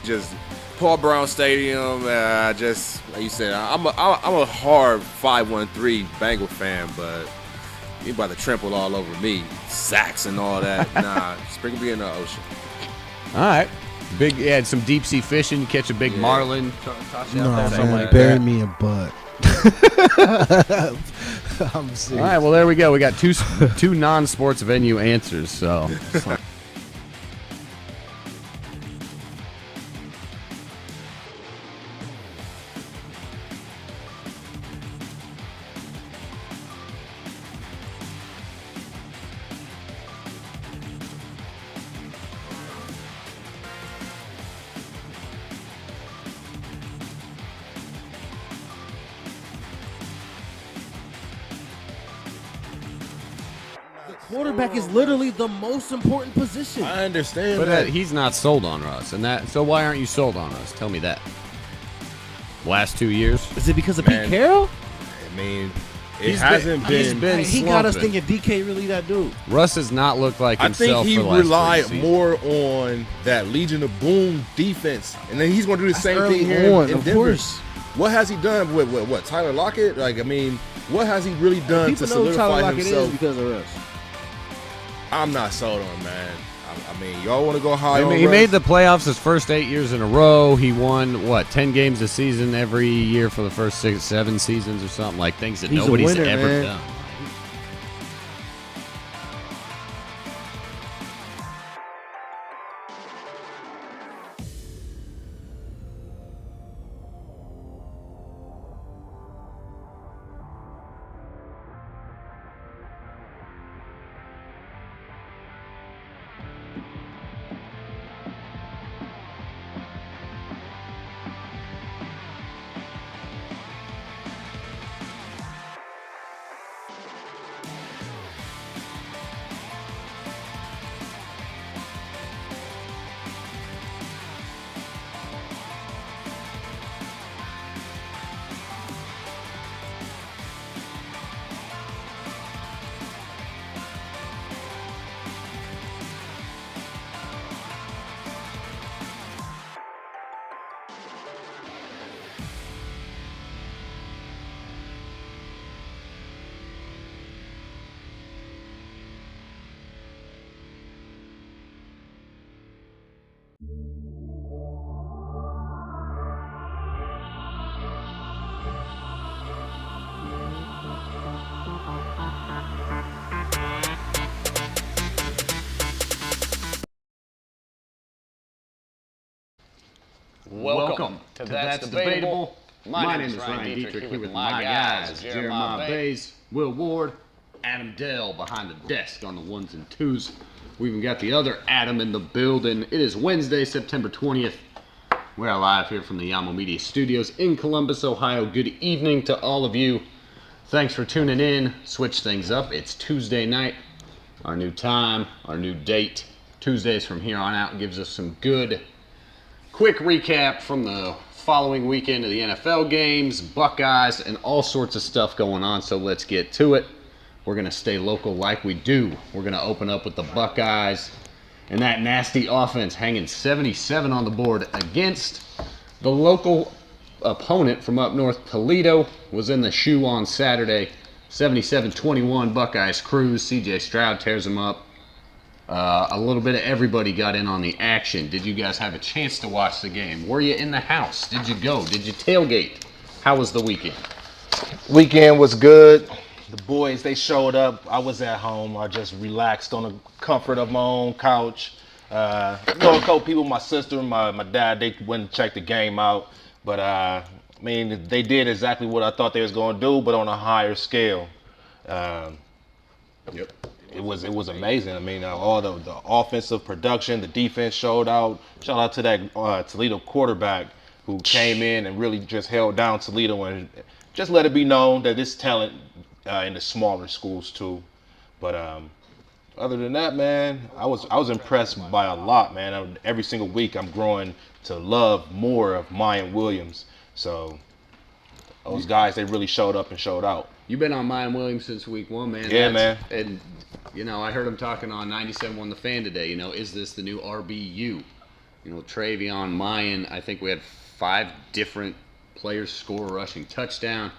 just Paul Brown Stadium. Just like you said, I'm a hard 5-1-3 Bengal fan, but you about to trample all over me, sacks and all that. Nah, sprinkle me in the ocean. All right. Big, you had some deep sea fishing, catch a big marlin. No, man, bury me a butt. I'm serious. All right, well, there we go. We got two non-sports venue answers, so. Quarterback is literally the most important position. I understand, But he's not sold on Russ, and that. So why aren't you sold on Russ? Tell me that. Last 2 years? Is it because of Pete Carroll? I mean, He's been he got us thinking DK really that dude. Russ has not looked like himself. I think he for the last relied 3 more on that Legion of Boom defense, and then he's going to do the same thing here in Denver. Course. What has he done with what Tyler Lockett? Like, I mean, what has he really done to solidify himself? Is because of Russ. I'm not sold on him, man. I mean, y'all want to go high on He Russ? made the playoffs his first 8 years in a row. He won, 10 games a season every year for the first 7 seasons or something, like things that nobody's ever done. Welcome to That's Debatable. My name is Ryan Dietrich here with my guys, Jeremiah Bays, Will Ward, Adam Dell behind the desk on the ones and twos. We even got the other Adam in the building. It is Wednesday, September 20th. We're live here from the Yamo Media Studios in Columbus, Ohio. Good evening to all of you. Thanks for tuning in. Switch things up. It's Tuesday night. Our new time, our new date. Tuesdays from here on out gives us some good quick recap from the following weekend of the NFL games, Buckeyes, and all sorts of stuff going on. So let's get to it. We're going to stay local like we do. We're going to open up with the Buckeyes and that nasty offense hanging 77 on the board against the local opponent from up north. Toledo was in the shoe on Saturday. 77-21 Buckeyes cruise. CJ Stroud tears them up. A little bit of everybody got in on the action. Did you guys have a chance to watch the game? Were you in the house? Did you go? Did you tailgate? How was the weekend? Weekend was good. The boys, they showed up. I was at home. I just relaxed on the comfort of my own couch. A couple people, my sister, my dad, they went and checked the game out. But, I mean, they did exactly what I thought they was going to do, but on a higher scale. Yep. It was amazing. I mean, all the offensive production, the defense showed out. Shout out to that Toledo quarterback who came in and really just held down Toledo and just let it be known that this talent in the smaller schools too. But other than that, man, I was impressed by a lot, man. Every single week I'm growing to love more of Mayan Williams. So those guys, they really showed up and showed out. You've been on Mayan Williams since week 1, man. Yeah, man. And, I heard him talking on 97.1 The Fan today. Is this the new RBU? Travion, Mayan, I think we had 5 different players score a rushing touchdown,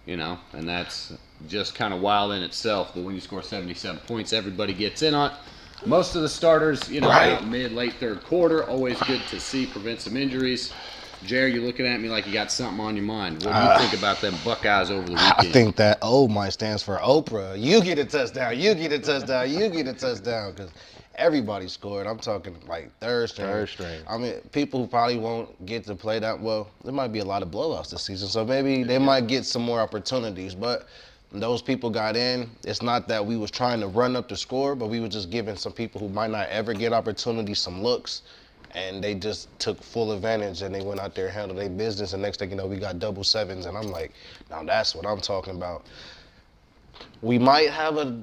and that's just kind of wild in itself. But when you score 77 points, everybody gets in on it. Most of the starters, about mid, late third quarter, always good to see, prevent some injuries. Jared, you're looking at me like you got something on your mind. What do you think about them Buckeyes over the weekend? I think that O might stands for Oprah. You get a touchdown, you get a touchdown, you get a touchdown, because everybody scored. I'm talking like third string. Third string. I mean, people who probably won't get to play that well. There might be a lot of blowouts this season, so maybe they might get some more opportunities. But those people got in. It's not that we was trying to run up the score, but we were just giving some people who might not ever get opportunities some looks. And they just took full advantage, and they went out there and handled their business. And next thing you know, we got double sevens. And I'm like, now that's what I'm talking about. We might have a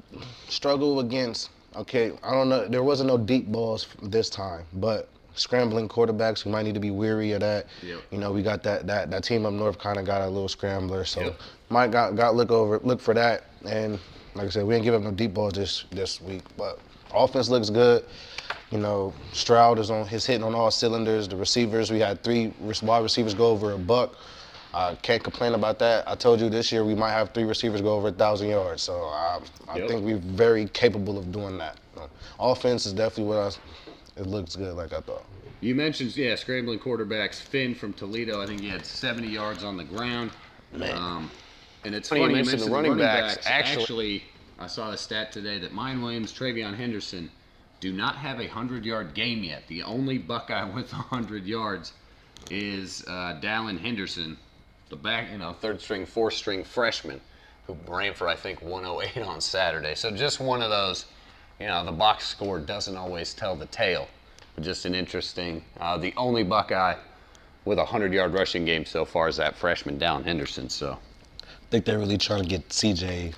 struggle against, okay, I don't know. There wasn't no deep balls this time, but scrambling quarterbacks, we might need to be weary of that. Yep. We got that team up north kind of got a little scrambler. So might got look for that. And like I said, we didn't give up no deep balls this week. But offense looks good. Stroud is hitting on all cylinders. The receivers, we had 3 wide receivers go over $100. Can't complain about that. I told you this year we might have 3 receivers go over 1,000 yards. So I think we're very capable of doing that. Offense is definitely it looks good like I thought. You mentioned, scrambling quarterbacks. Finn from Toledo, I think he had 70 yards on the ground. Man. And it's funny you mentioned the running backs. Actually, I saw a stat today that Mayan Williams, Travion Henderson do not have a 100-yard game yet. The only Buckeye with 100 yards is Dallin Henderson, the back, third string, fourth string freshman who ran for, I think, 108 on Saturday. So just one of those, the box score doesn't always tell the tale. But just an interesting, the only Buckeye with a 100-yard rushing game so far is that freshman Dallin Henderson. So I think they're really trying to get CJ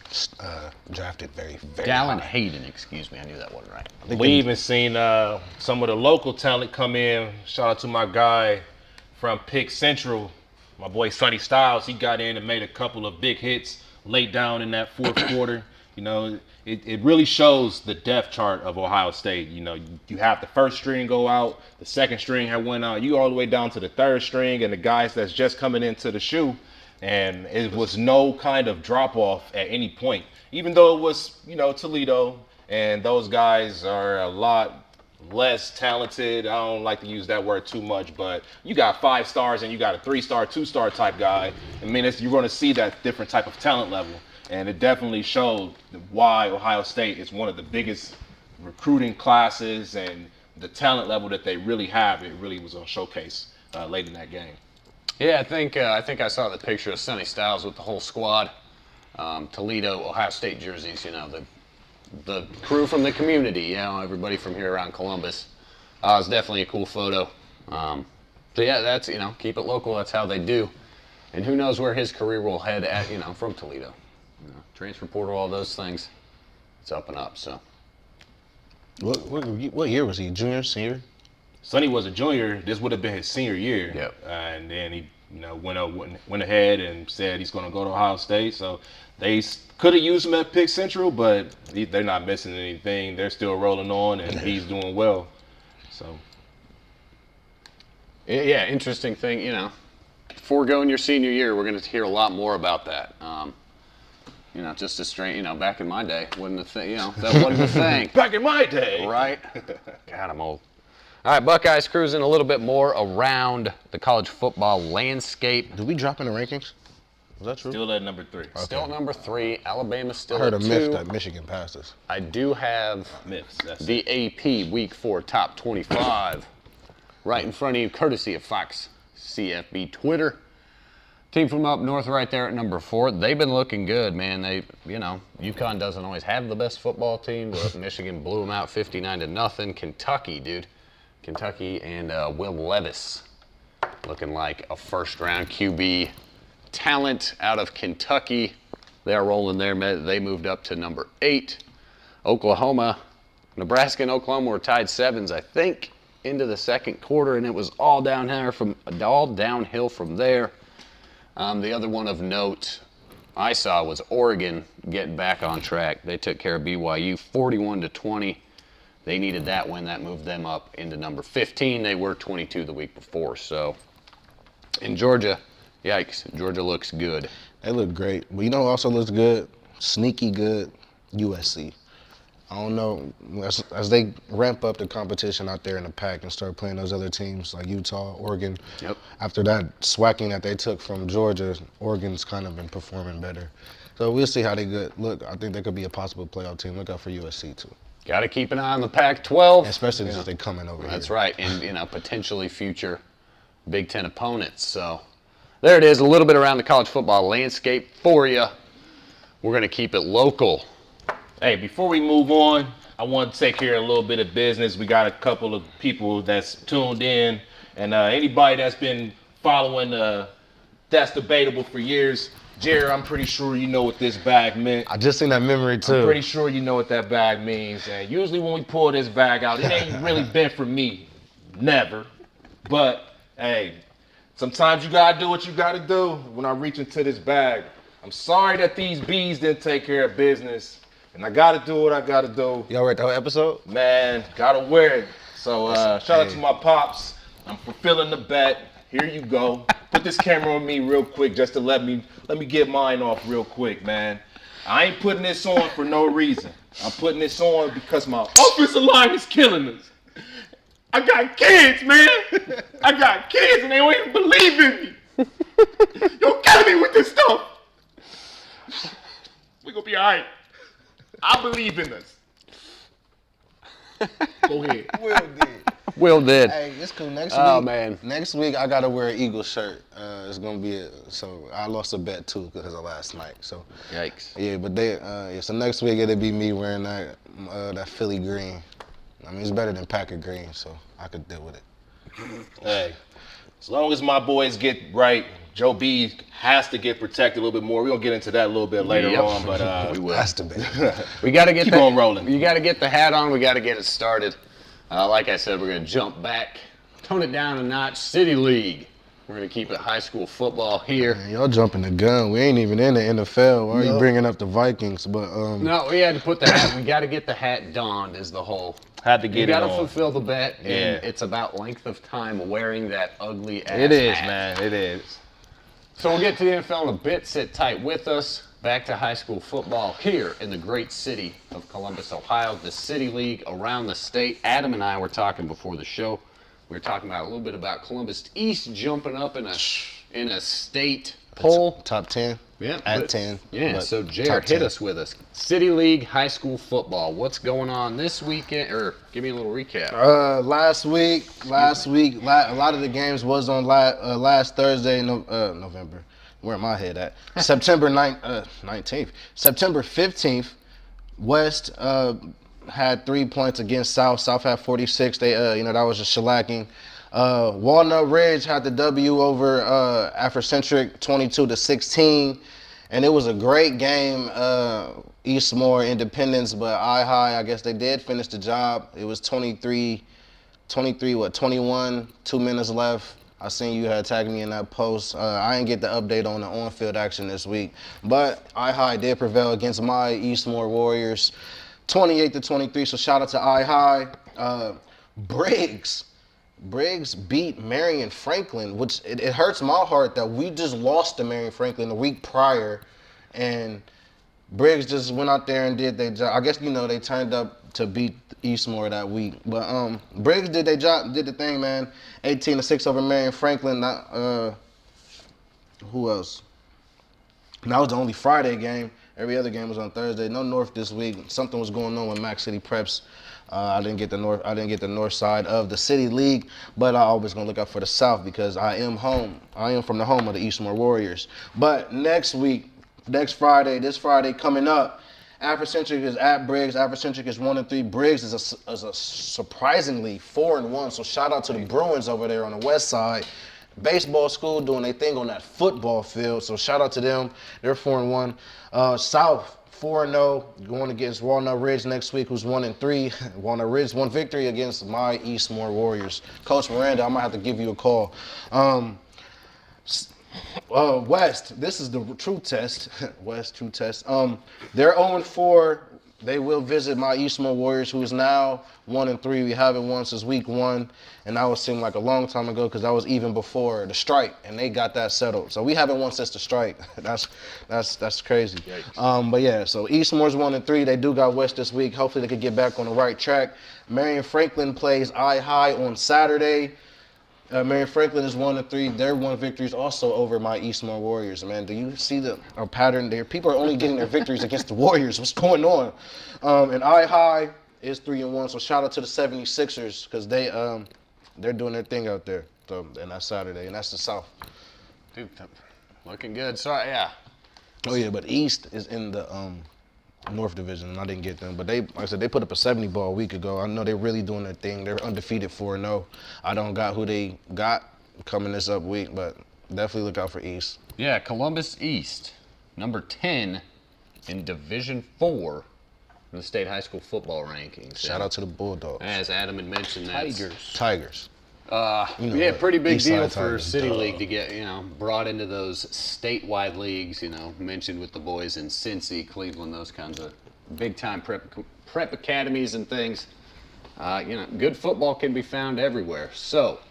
drafted very, very Dallin high. Hayden, excuse me, I knew that wasn't right. We even seen some of the local talent come in. Shout out to my guy from Pick Central, my boy Sonny Styles. He got in and made a couple of big hits late down in that fourth quarter. It really shows the depth chart of Ohio State. You have the first string go out, the second string had went out, you all the way down to the third string, and the guys that's just coming into the shoe. And it was no kind of drop off at any point, even though it was, Toledo, and those guys are a lot less talented. I don't like to use that word too much, but you got 5 stars and you got a 3-star, 2-star type guy. I mean, you're going to see that different type of talent level. And it definitely showed why Ohio State is one of the biggest recruiting classes, and the talent level that they really have. It really was a showcase late in that game. Yeah, I think I saw the picture of Sonny Styles with the whole squad. Toledo, Ohio State jerseys, the crew from the community, everybody from here around Columbus. It's definitely a cool photo. So yeah, that's, keep it local. That's how they do. And who knows where his career will head at, from Toledo. Transfer portal, all those things. It's up and up, so. What year was he? Junior, senior? Sonny was a junior. This would have been his senior year. Yep. And then he, went ahead and said he's going to go to Ohio State. So they could have used him at Pick Central, but they're not missing anything. They're still rolling on, and he's doing well. So. Yeah, interesting thing, foregoing your senior year, we're going to hear a lot more about that. Just a straight, back in my day, wasn't a thing, that wasn't a thing. Back in my day. Right? God, I'm old. All right, Buckeyes cruising a little bit more around the college football landscape. Did we drop in the rankings? Was that true? Still at number 3. Okay. Still at number 3. Alabama's still I heard at a 2. myth that Michigan passed us. I do have the AP Week 4 Top 25 right in front of you, courtesy of Fox CFB Twitter. Team from up north right there at number 4. They've been looking good, man. UConn doesn't always have the best football team, but Michigan blew them out 59-0. Kentucky, dude. Kentucky and Will Levis looking like a first-round QB talent out of Kentucky. They are rolling there. They moved up to number 8. Oklahoma, Nebraska and Oklahoma were tied 7s, I think, into the second quarter, and it was all downhill from there. The other one of note I saw was Oregon getting back on track. They took care of BYU 41-20. They needed that win. That moved them up into number 15. They were 22 the week before. So, in Georgia, yikes, Georgia looks good. They look great. But you know who also looks good? Sneaky good, USC. I don't know, as they ramp up the competition out there in the pack and start playing those other teams like Utah, Oregon. Yep. After that swacking that they took from Georgia, Oregon's kind of been performing better. So we'll see how they look. I think they could be a possible playoff team. Look out for USC too. Got to keep an eye on the Pac-12. Especially since they're coming over here. That's right, and potentially future Big Ten opponents. So there it is, a little bit around the college football landscape for you. We're going to keep it local. Hey, before we move on, I want to take care of a little bit of business. We got a couple of people that's tuned in, and anybody that's been following That's Debatable for years, Jerry, I'm pretty sure you know what this bag meant. I just seen that memory too. I'm pretty sure you know what that bag means. And usually when we pull this bag out, it ain't really been for me. Never. But, hey, sometimes you gotta do what you gotta do when I reach into this bag. I'm sorry that these bees didn't take care of business. And I gotta do what I gotta do. Y'all read the whole episode? Man, gotta wear it. So shout out to my pops. I'm fulfilling the bet. Here you go. Put this camera on me real quick just to let me get mine off real quick, man. I ain't putting this on for no reason. I'm putting this on because my offensive line is killing us. I got kids, man. I got kids and they don't even believe in me. You're killing me with this stuff. We gonna be all right. I believe in us. Go ahead. Will did. Hey, it's cool. Next Oh, week, man. Next week I gotta wear an Eagles shirt. It's gonna be so I lost a bet too because of last night. So Yikes. yeah, but so next week it'll be me wearing that Philly green. I mean, it's better than Packer green, so I could deal with it. Hey, as long as my boys get right, Joe B has to get protected a little bit more. We're gonna get into that a little bit later on, but We will. Has to be. We got to get keep on rolling. You got to get the hat on. We got to get it started. Like I said, we're going to jump back, tone it down a notch. City League. We're going to keep it high school football here. Man, y'all jumping the gun. We ain't even in the NFL. Why are you bringing up the Vikings? But No, we had to put the hat. We got to get the hat donned. Is the whole. had to get You it got to on. fulfill the bet. Yeah. And it's about length of time wearing that ugly ass It is, hat. man. It is. So we'll get to the NFL in a bit. Sit tight with us. Back to high school football here in the great city of Columbus, Ohio. The City League around the state. Adam and I were talking before the show. We were talking about a little bit about Columbus East jumping up in a state poll. top 10. Yeah, At 10. Yeah, but so top Jared, 10. hit us with us. City League high school football. What's going on this weekend? Or give me a little recap. Last week, a lot of the games was on last Thursday, November. Where my head at? September 19th. September 15th, West had 3 points against South. South had 46. They, that was just shellacking. Walnut Ridge had the W over Afrocentric 22-16. And it was a great game. Eastmore, Independence, but I guess they did finish the job. It was 21, 2 minutes left. I seen you had tagged me in that post. I didn't get the update on the on-field action this week, but I did prevail against my Eastmore Warriors, 28-23. So shout out to I. Briggs beat Marion Franklin, which it hurts my heart that we just lost to Marion Franklin the week prior, and Briggs just went out there and did their job. I guess they turned up to beat Eastmore that week, but Briggs did their job, did the thing, man. 18-6 over Marion Franklin. Who else? And that was the only Friday game. Every other game was on Thursday. No North this week. Something was going on with Mac City Preps. I didn't get the north side of the City League, but I always gonna look out for the South because I am from the home of the Eastmore Warriors. But this Friday coming up, Afrocentric is at Briggs. Afrocentric is 1-3. Briggs is a surprisingly 4-1. So shout out to the Bruins over there on the west side. Baseball school doing their thing on that football field. So shout out to them. They're 4-1. South 4-0 going against Walnut Ridge next week, who's 1-3. Walnut Ridge, one victory against my Eastmore Warriors. Coach Miranda, I might have to give you a call. West, this is the true test. West, true test. They're 0-4 They will visit my Eastmore Warriors, who is now 1-3. We haven't won since week 1, and that would seem like a long time ago because that was even before the strike, and they got that settled. So we haven't won since the strike. That's crazy. But yeah, so Eastmore's 1-3. They do got West this week. Hopefully they could get back on the right track. Marion Franklin plays High on Saturday. Marion Franklin is 1-3. Their 1 victory is also over my Eastmore Warriors, man. Do you see the pattern there? People are only getting their victories against the Warriors. What's going on? And High is 3-1. So shout out to the 76ers because they're doing their thing out there. So, and that's Saturday, and that's the South. Dude, looking good. So yeah. Oh yeah, but East is in the North Division, and I didn't get them. But they, like I said, they put up a 70 ball a week ago. I know they're really doing their thing. They're undefeated 4-0. I don't got who they got coming this up week, but definitely look out for East. Yeah, Columbus East, number 10 in Division 4 in the state high school football rankings. Shout out to the Bulldogs. As Adam had mentioned, that's Tigers. Yeah, pretty big East deal Side for Tigers. City League to get, brought into those statewide leagues, mentioned with the boys in Cincy, Cleveland, those kinds of big-time prep academies and things. Good football can be found everywhere. So,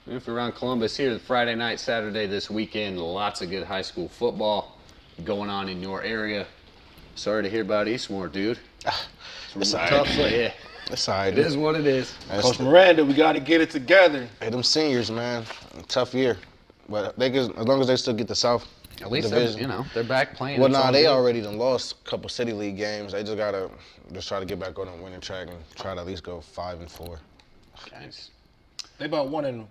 if you're around Columbus here, Friday night, Saturday this weekend, lots of good high school football going on in your area. Sorry to hear about Eastmore, dude. It's Tough, yeah. It's all right. It is what it is. Coach Miranda, we got to get it together. Hey, them seniors, man, tough year. But they as long as they still get the South At least Division. they're back playing. Well, It's nah, all they good. already done lost a couple City League games. They just gotta try to get back on the winning track and try to at least go 5-4. Nice. They about 1-5,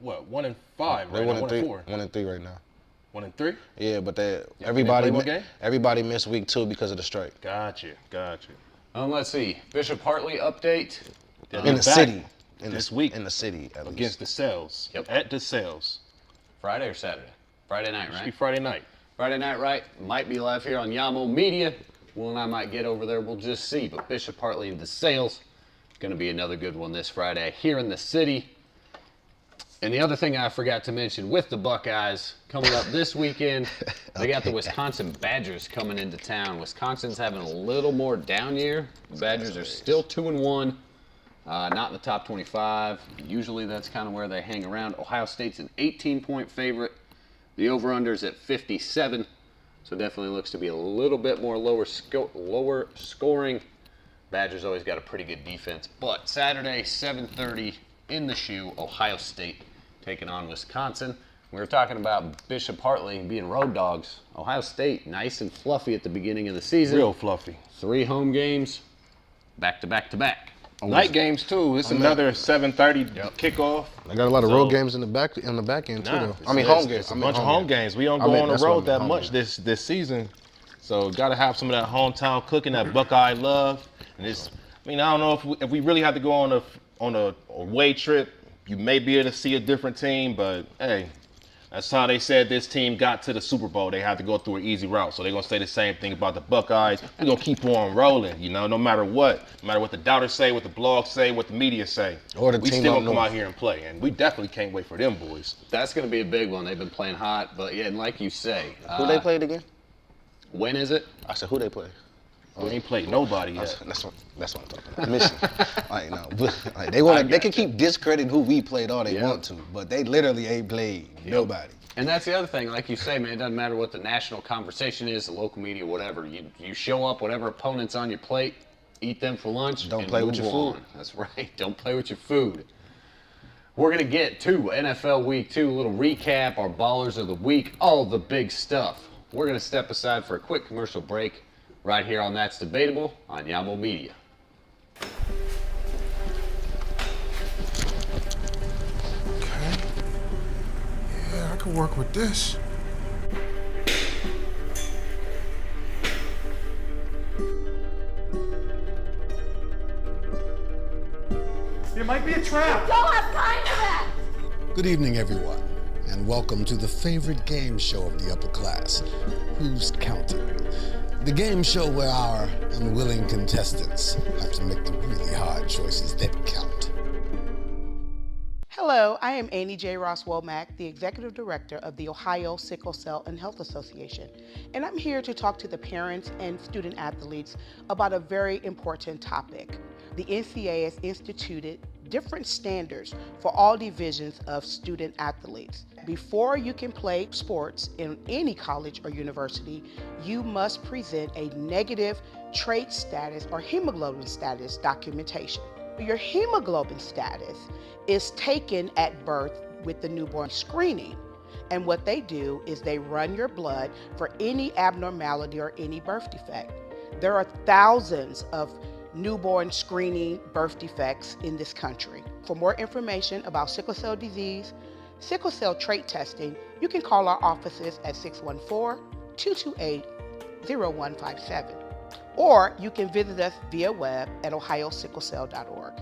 right? They're 1-3. 4. 1-3 right now. 1-3. Yeah, but play everybody one game? everybody missed week 2 because of the strike. Gotcha. Let's see. Bishop Hartley update. In the Back city. this week. In the city, at Against least. the Cells. Yep. At the Cells. Friday or Saturday? Friday night, Should be right? Friday night. Friday night, right? Might be live here on Yamo Media. Will and I might get over there. We'll just see. But Bishop Hartley and the Sales, going to be another good one this Friday here in the city. And the other thing I forgot to mention with the Buckeyes coming up this weekend, they got the Wisconsin Badgers coming into town. Wisconsin's having a little more down year. The Badgers are still 2-1, not in the top 25. Usually that's kind of where they hang around. Ohio State's an 18-point favorite. The over-under's at 57, so definitely looks to be a little bit more lower scoring. Badgers always got a pretty good defense. But Saturday, 7:30 in the shoe, Ohio State taking on Wisconsin. We were talking about Bishop Hartley being road dogs. Ohio State, nice and fluffy at the beginning of the season. Real fluffy. 3 home games, back to back to back. Night games too. It's another 7:30 kickoff. I got a lot of So- road games in the back end too. Though. I mean, home games. It's a bunch of home games. We don't go on the that's what I road meant, that home much games. this season, so got to have some of that hometown cooking, that Buckeye love. And it's, I don't know if we really have to go on a away trip. You may be able to see a different team, but hey, that's how they said this team got to the Super Bowl. They had to go through an easy route, so they're gonna say the same thing about the Buckeyes. We're gonna keep on rolling, no matter what. No matter what the doubters say, what the blogs say, what the media say. Or the we team still up gonna come north. out here and play, and we definitely can't wait for them boys. That's going to be a big one. They've been playing hot, but yeah, and like you say, Who they played again? when is it? I said, who they play? We ain't played nobody yet. That's what I'm talking about. Mission. They can keep discrediting who we played all they want to, but they literally ain't played nobody. And that's the other thing, like you say, man, it doesn't matter what the national conversation is, the local media, whatever. You show up, whatever opponent's on your plate, eat them for lunch. Don't and play with move your food. on. That's right. Don't play with your food. We're going to get to NFL Week 2, a little recap, our Ballers of the Week, all the big stuff. We're going to step aside for a quick commercial break right here on That's Debatable on Yamo Media. Okay. Yeah, I can work with this. It might be a trap. Don't have time for that! Good evening, everyone, and welcome to the favorite game show of the upper class, Who's Counting? The game show where our unwilling contestants have to make the really hard choices that count. Hello Hello, I am Annie J. Ross Womack, the Executive Director of the Ohio Sickle Cell and Health Association, and I'm here to talk to the parents and student athletes about a very important topic. The NCAA has instituted different standards for all divisions of student athletes. Before you can play sports in any college or university, you must present a negative trait status or hemoglobin status documentation. Your hemoglobin status is taken at birth with the newborn screening. And what they do is they run your blood for any abnormality or any birth defect. There are thousands of newborn screening birth defects in this country. For more information about sickle cell disease, sickle cell trait testing, you can call our offices at 614-228-0157. Or you can visit us via web at ohiosicklecell.org.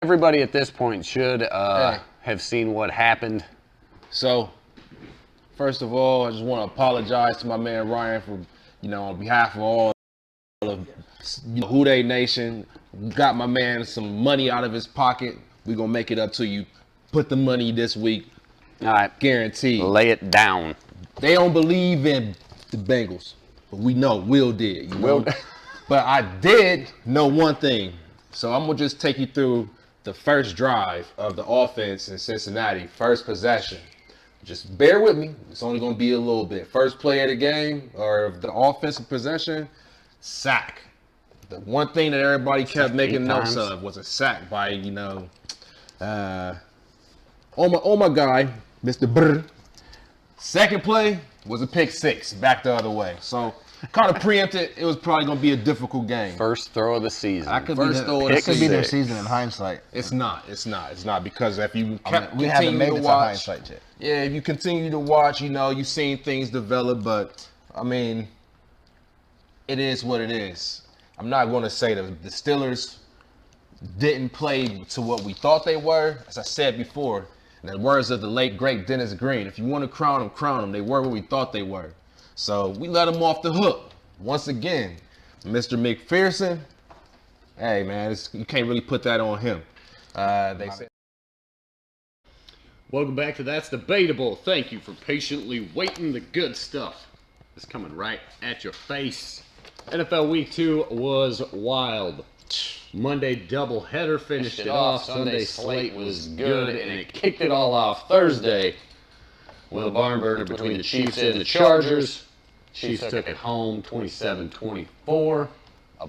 Everybody at this point should have seen what happened. So, first of all, I just want to apologize to my man Ryan for, on behalf of all of Who Dey Nation. Got my man some money out of his pocket. We're going to make it up to you. Put the money this week. All right. Guaranteed. Lay it down. They don't believe in the Bengals, but we know Will did. But I did know one thing. So I'm going to just take you through the first drive of the offense in Cincinnati, first possession. Just bear with me. It's only going to be a little bit. First play of the game, or the offensive possession, sack. The one thing that everybody kept making notes of was a sack by, on my guy, Mr. Brr. Second play was a pick six, back the other way. So kind of preempted. It was probably going to be a difficult game. First throw of the season. That could be their season in hindsight. It's not because if you we haven't made it to hindsight yet. Yeah, if you continue to watch, you've seen things develop, but I mean, it is what it is. I'm not going to say that the Steelers didn't play to what we thought they were. As I said before, in the words of the late great Dennis Green, if you want to crown them, crown them. They were what we thought they were. So we let them off the hook. Once again, Mr. McPherson, hey man, you can't really put that on him. They said. Welcome back to That's Debatable. Thank you for patiently waiting. The good stuff is coming right at your face. NFL Week 2 was wild. Monday doubleheader finished it off. Sunday slate was good, and it kicked it all off Thursday with a barn burner between the Chiefs and the Chargers. Chiefs took it home 27-24.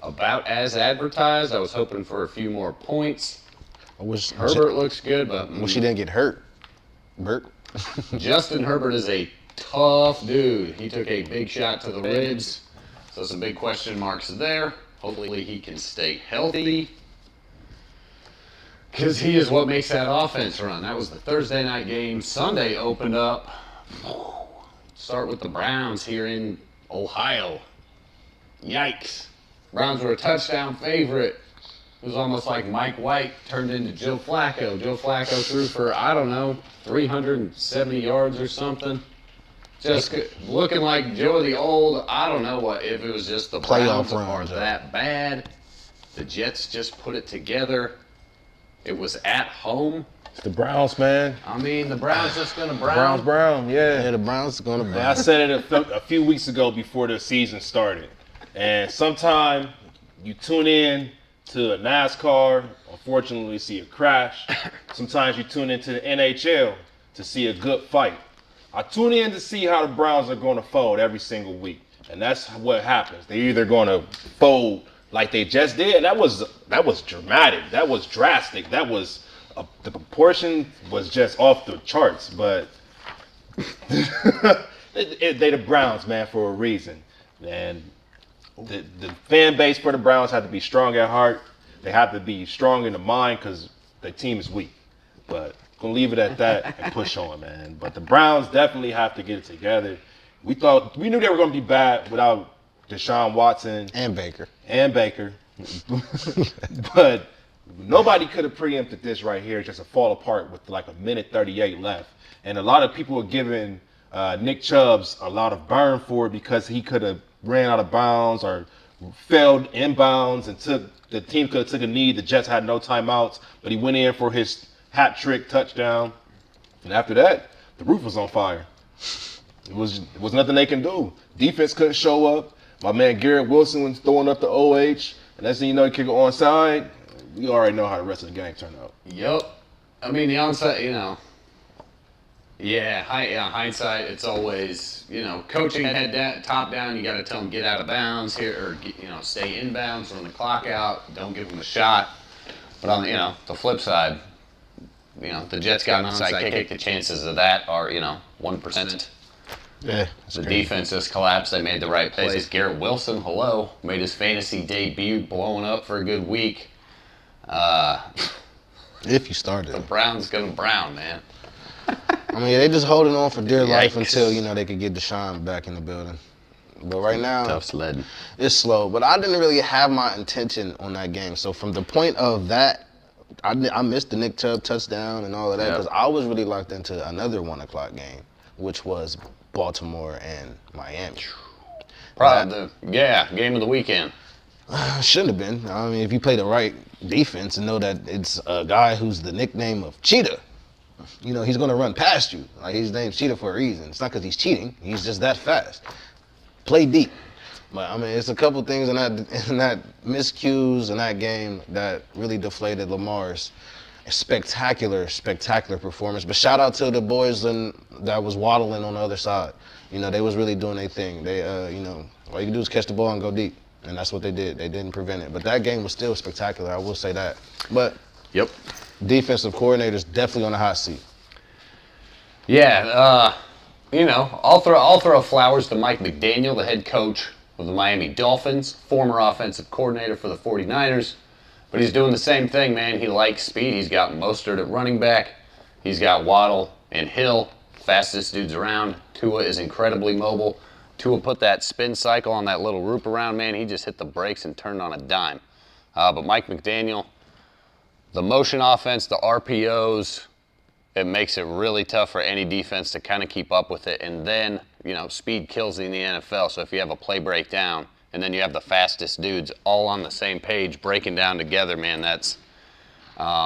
About as advertised. I was hoping for a few more points. Herbert looks good, but wish he didn't get hurt. Bert. Justin Herbert is a tough dude. He took a big shot to the ribs, so some big question marks there. Hopefully he can stay healthy, because he is what makes that offense run. That was the Thursday night game. Sunday opened up. Start with the Browns here in Ohio. Yikes. Browns were a touchdown favorite. It was almost like Mike White turned into Joe Flacco. Joe Flacco threw for, I don't know, 370 yards or something. Just looking like Joe the Old. I don't know what if it was just the Browns are that bad. The Jets just put it together. It was at home. It's the Browns, man. I mean, the Browns just going to brown. Brown, yeah. Yeah, the Browns going to brown. I said it a few weeks ago before the season started. And sometime you tune in to a NASCAR, unfortunately see a crash. Sometimes you tune into the NHL to see a good fight. I tune in to see how the Browns are going to fold every single week. And that's what happens. They're either going to fold like they just did. That was dramatic. That was drastic. That was the proportion was just off the charts. But they the Browns, man, for a reason. And the fan base for the Browns had to be strong at heart. They have to be strong in the mind because the team is weak. But gonna leave it at that and push on, man. But the Browns definitely have to get it together. We knew they were gonna be bad without Deshaun Watson and Baker. But nobody could have preempted this right here just to fall apart with like a minute 38 left. And a lot of people are giving Nick Chubb's a lot of burn for it because he could have ran out of bounds or failed inbounds and the team could have took a knee. The Jets had no timeouts, but he went in for his hat trick touchdown. And after that, the roof was on fire. It was nothing they can do. Defense couldn't show up. My man Garrett Wilson was throwing up the OH. And next thing you know, he kick it onside. We already know how the rest of the game turned out. Yup. I mean, the onside, you know. Yeah, hindsight, it's always, you know, coaching head down, top down, you got to tell them get out of bounds here, or, you know, stay inbounds, run the clock out, don't give them a shot. But on the, you know, the flip side, you know, the Jets got an onside kick. The chances of that are, you know, 1%. Yeah. The defense just collapsed. They made the right plays. Garrett Wilson, made his fantasy debut, blowing up for a good week. If you started. The Browns going to brown, man. I mean, they just holding on for dear life until, you know, they could get Deshaun back in the building. But right now, tough sledding. It's slow. But I didn't really have my intention on that game. So from the point of that, I missed the Nick Chubb touchdown and all of that because I was really locked into another 1 o'clock game, which was Baltimore and Miami. Probably, game of the weekend. Shouldn't have been. I mean, if you play the right defense and know that it's a guy who's the nickname of Cheetah, you know, he's going to run past you. Like, his name's Cheetah for a reason. It's not because he's cheating. He's just that fast. Play deep. But, I mean, it's a couple things in that miscues in that game that really deflated Lamar's spectacular performance. But shout out to the boys that was waddling on the other side. You know, they was really doing their thing. They, you know, all you can do is catch the ball and go deep. And that's what they did. They didn't prevent it. But that game was still spectacular, I will say that. But defensive coordinators definitely on the hot seat. Yeah, you know, I'll throw flowers to Mike McDaniel, the head coach of the Miami Dolphins, former offensive coordinator for the 49ers. But he's doing the same thing, man. He likes speed. He's got Mostert at running back. He's got Waddle and Hill, fastest dudes around. Tua is incredibly mobile. Tua put that spin cycle on that little loop around, man. He just hit the brakes and turned on a dime. But Mike McDaniel, the motion offense, the RPOs, it makes it really tough for any defense to kind of keep up with it. And then, you know, speed kills in the NFL. So if you have a play breakdown and then you have the fastest dudes all on the same page breaking down together, man, that's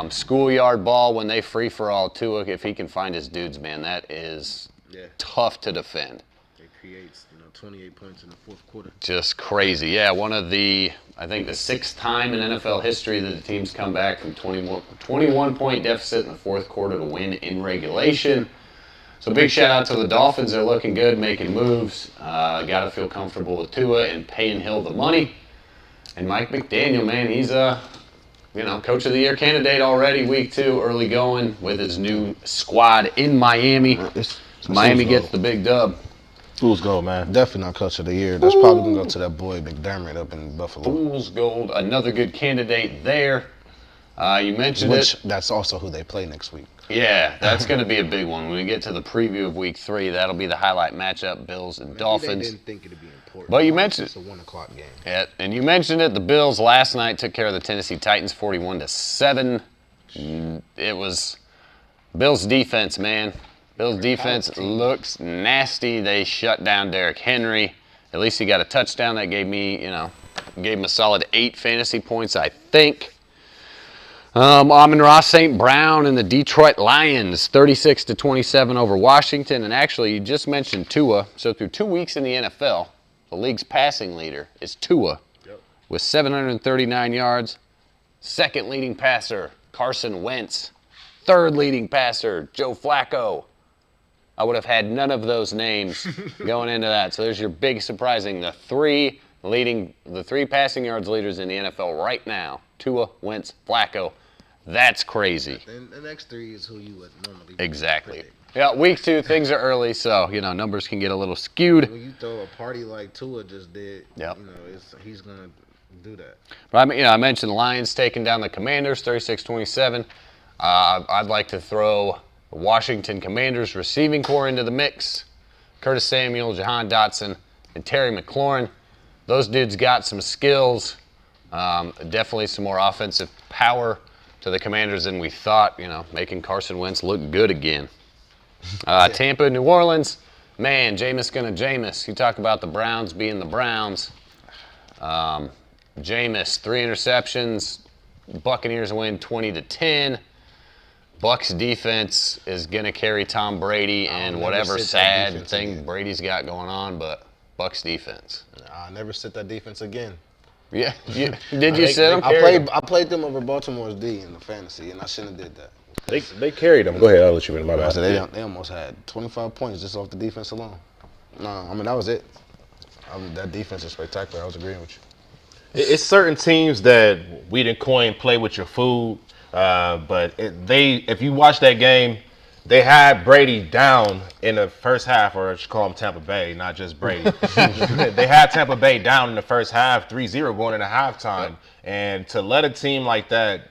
schoolyard ball when they free for all Tua. If he can find his dudes, man, that is tough to defend. It creates, you know, 28 points in the fourth quarter. Just crazy. Yeah, one of the, I think the 6th time in NFL history that the team's come back from 21-point deficit in the fourth quarter to win in regulation. So big shout out to the Dolphins. They're looking good, making moves. Got to feel comfortable with Tua and paying Hill the money. And Mike McDaniel, man, he's Coach of the Year candidate already, week 2, early going with his new squad in Miami. Miami gets the big dub. Fool's gold, man. Definitely not Coach of the Year. That's probably going to go to that boy McDermott up in Buffalo. Fool's gold, another good candidate there. You mentioned That's also who they play next week. Yeah, that's going to be a big one. When we get to the preview of week 3, that'll be the highlight matchup, Bills and Dolphins. They didn't think it'd be important. But you mentioned it's a 1 o'clock game. Yeah, and you mentioned it. The Bills last night took care of the Tennessee Titans 41-7. It was Bills defense, man. Bills defense looks nasty. They shut down Derrick Henry. At least he got a touchdown. That gave him a solid 8 fantasy points, I think. Amon-Ra St. Brown and the Detroit Lions, 36-27 over Washington. And actually, you just mentioned Tua. So through 2 weeks in the NFL, the league's passing leader is Tua with 739 yards. Second leading passer, Carson Wentz. Third leading passer, Joe Flacco. I would have had none of those names going into that. So there's your big surprising. The three passing yards leaders in the NFL right now, Tua, Wentz, Flacco. That's crazy. And the next 3 is who you would normally Exactly. predict. Yeah, week 2, things are early, so, numbers can get a little skewed. When you throw a party like Tua just did, he's going to do that. But I mentioned the Lions taking down the Commanders, 36-27. I'd like to throw the Washington Commanders receiving core into the mix. Curtis Samuel, Jahan Dotson, and Terry McLaurin. Those dudes got some skills, definitely some more offensive power to the Commanders than we thought, making Carson Wentz look good again. Tampa, New Orleans, man, Jameis gonna Jameis. You talk about the Browns being the Browns. Jameis, 3 interceptions. Buccaneers win 20-10. Bucs defense is gonna carry Tom Brady and whatever sad thing Brady's got going on, but Bucs defense. I'll never sit that defense again. Yeah, did you sit them? I played them over Baltimore's D in the fantasy, and I shouldn't have did that. They carried them. Go ahead, I'll let you in my bad. They almost had 25 points just off the defense alone. No, that was it. That defense is spectacular. I was agreeing with you. It's certain teams that we didn't coin play with your food, but if you watch that game, they had Brady down in the first half, or I should call him Tampa Bay, not just Brady. They had Tampa Bay down in the first half, 3-0 going into halftime. And to let a team like that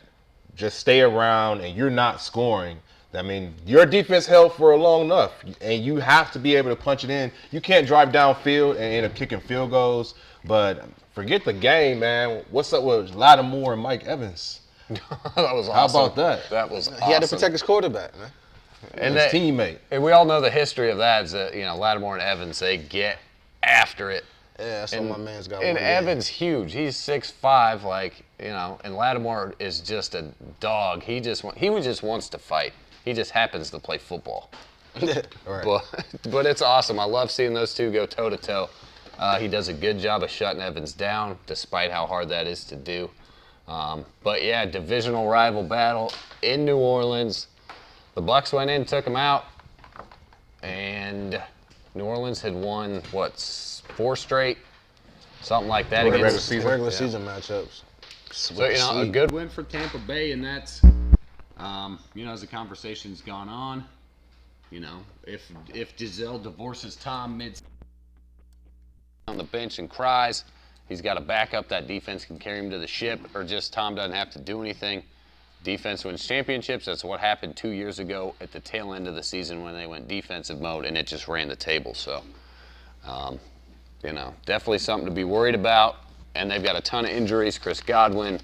just stay around and you're not scoring, I mean, your defense held for long enough, and you have to be able to punch it in. You can't drive downfield and end up kicking field goals, but forget the game, man. What's up with Lattimore and Mike Evans? That was awesome. How about that? That was awesome. He had to protect his quarterback, man. And his teammate. And we all know the history of that is that, Lattimore and Evans, they get after it. Yeah, that's what my man's got. And Evans huge. He's 6'5", and Lattimore is just a dog. He just wants to fight. He just happens to play football. Right. But it's awesome. I love seeing those two go toe-to-toe. He does a good job of shutting Evans down, despite how hard that is to do. But yeah, divisional rival battle in New Orleans. The Bucs went in, took them out, and New Orleans had won, 4 straight? Something like that against regular season matchups. So, a good win for Tampa Bay, and that's, as the conversation's gone on, if Giselle divorces Tom mid on the bench and cries, he's got a backup. That defense can carry him to the ship, or just Tom doesn't have to do anything. Defense wins championships. That's what happened 2 years ago at the tail end of the season when they went defensive mode, and it just ran the table. So, definitely something to be worried about. And they've got a ton of injuries. Chris Godwin.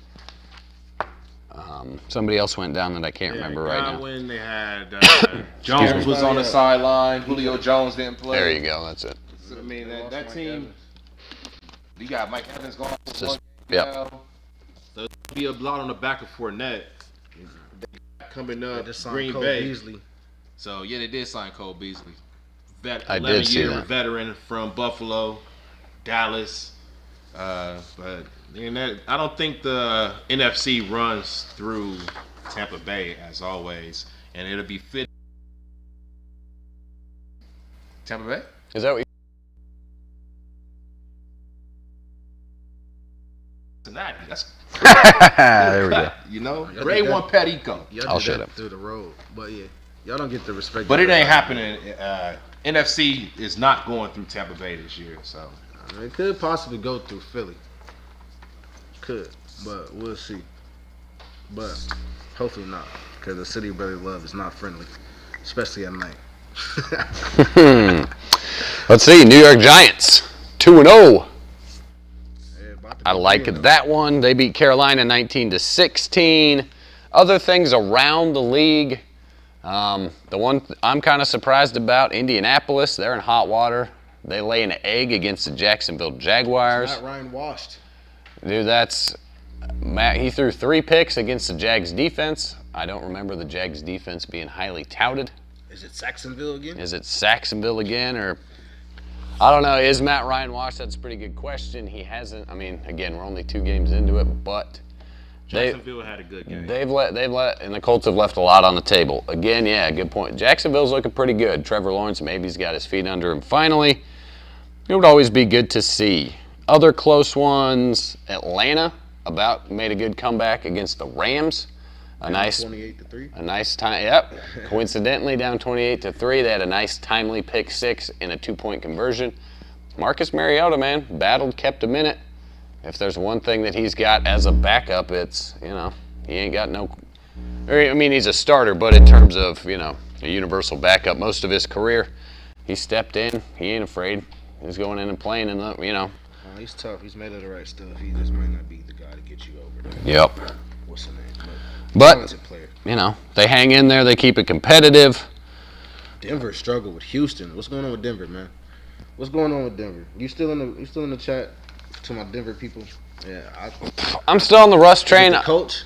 Somebody else went down that I can't remember right now. Godwin, they had Jones was on the sideline. Julio Jones didn't play. There you go. That's it. So, I mean, that team, you got Mike Evans gone. Yep. So there'll be a lot on the back of Fournette. Coming up, Green Bay. Beasley. So, yeah, they did sign Cole Beasley. I did see 11-year that. veteran from Buffalo, Dallas. But I don't think the NFC runs through Tampa Bay, as always. And it'll be fit Tampa Bay? Is that what Cincinnati. That's there we go. You know, Ray one Perico. Y'all did that through the road, but yeah, y'all don't get the respect. But it ain't happening. NFC is not going through Tampa Bay this year, so I mean, it could possibly go through Philly. Could, but we'll see. But hopefully not, because the city of brotherly love is not friendly, especially at night. Let's see, New York Giants, 2-0. I like that one. They beat Carolina 19-16. Other things around the league. The one I'm kind of surprised about, Indianapolis. They're in hot water. They lay an egg against the Jacksonville Jaguars. Matt Ryan washed. Dude, that's Matt. He threw 3 picks against the Jags defense. I don't remember the Jags defense being highly touted. Is it Saxonville again? Is it Saxonville again, or I don't know. Is Matt Ryan washed? That's a pretty good question. He hasn't. I mean, again, we're only 2 games into it, but Jacksonville had a good game. They've let, and the Colts have left a lot on the table. Again, yeah, good point. Jacksonville's looking pretty good. Trevor Lawrence, maybe he's got his feet under him finally. It would always be good to see. Other close ones, Atlanta made a good comeback against the Rams. A nice 28-3. A nice time. Yep. Coincidentally, down 28-3. They had a nice timely pick 6 in a 2-point conversion. Marcus Mariota, man, battled, kept him in it. If there's one thing that he's got as a backup, it's, he ain't got no. I mean, he's a starter, but in terms of, a universal backup most of his career, he stepped in. He ain't afraid. He's going in and playing, and Oh, he's tough. He's made of the right stuff. He just might not be the guy to get you over there. Yep. What's the name? But they hang in there. They keep it competitive. Denver struggled with Houston. What's going on with Denver, man? What's going on with Denver? You still in the chat to my Denver people? Yeah, I'm still on the Russ train. The coach?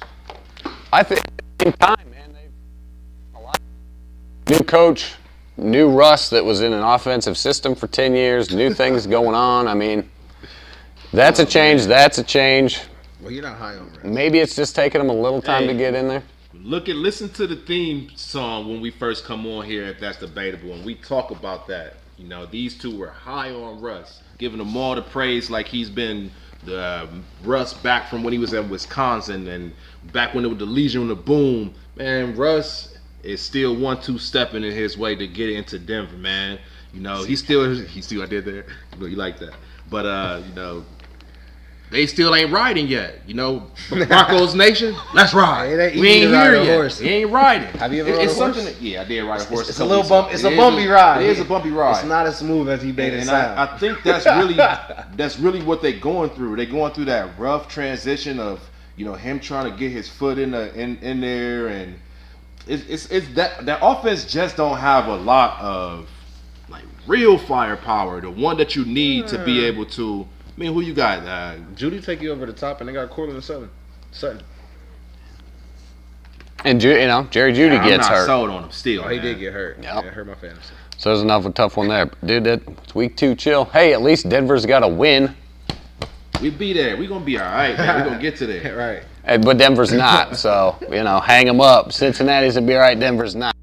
I think in time, man. New coach, new Russ that was in an offensive system for 10 years. New things going on. I mean, that's a change. That's a change. Well, you're not high on Russ. Maybe it's just taking them a little time to get in there. Listen to the theme song when we first come on here, if that's debatable, and we talk about that. These two were high on Russ, giving him all the praise like he's been the Russ back from when he was at Wisconsin and back when it was the Legion of Boom. Man, Russ is still 1-2 stepping in his way to get into Denver, man. He still I did there. You like that. But they still ain't riding yet. Broncos Nation, let's ride. We ain't here yet. He ain't riding. Have you ever rode a horse? Yeah, I did ride a horse. It's a little bump. It's a bumpy ride. It is a bumpy ride. It's not as smooth as he made it sound. I think that's really what they're going through. They're going through that rough transition of him trying to get his foot in there, and it's that offense just don't have a lot of like real firepower. The one that you need to be able to. I mean, who you got? Judy take you over the top, and they got Cortland Sutton. And Jerry Judy gets hurt. I'm not sold on him still. He did get hurt. Yep. Yeah, it hurt my fantasy. So there's another tough one there. Dude, it's week 2 chill. Hey, at least Denver's got a win. We be there. We gonna be all right, man. We gonna get to there. Right. Hey, but Denver's not. So, hang them up. Cincinnati's will be all right. Denver's not.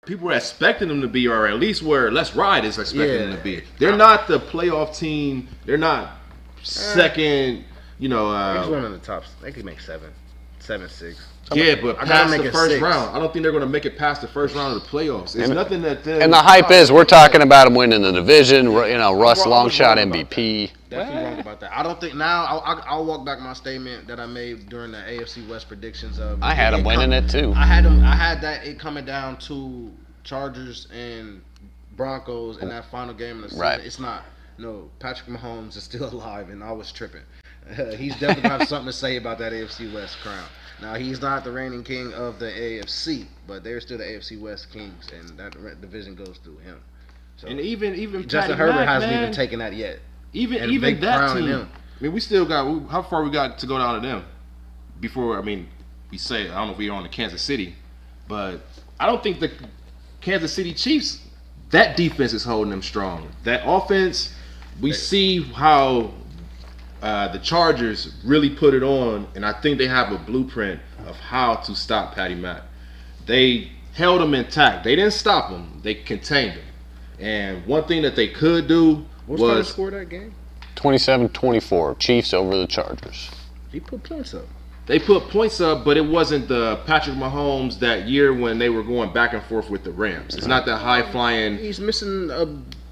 People are expecting them to be, or at least where Let's Ride is expecting them to be. They're not the playoff team. They're not second. They're just one of the tops. They could make 7-6. Yeah, but past the first round, I don't think they're going to make it past the first round of the playoffs. It's nothing that. And the hype is we're talking about them winning the division. Russ long shot MVP. Definitely wrong about that. I don't think now. I'll walk back my statement that I made during the AFC West predictions of. I had them winning it too. I had that it coming down to Chargers and Broncos in that final game of the season. Right. It's not. No, Patrick Mahomes is still alive, and I was tripping. He's definitely got something to say about that AFC West crown. Now, he's not the reigning king of the AFC, but they're still the AFC West kings, and that division goes through him. So, and even Justin Herbert hasn't even taken that yet. Even that team. I mean, we still got how far we got to go down to them before. I mean, we say I don't know if we're on to Kansas City, but I don't think the Kansas City Chiefs, that defense is holding them strong. That offense, we see how the Chargers really put it on, and I think they have a blueprint of how to stop Patty Mack. They held them intact. They didn't stop them. They contained them. And one thing that they could do was score that game? 27-24, Chiefs over the Chargers. He put points up. They put points up, but it wasn't the Patrick Mahomes that year when they were going back and forth with the Rams. It's not that high-flying. He's missing a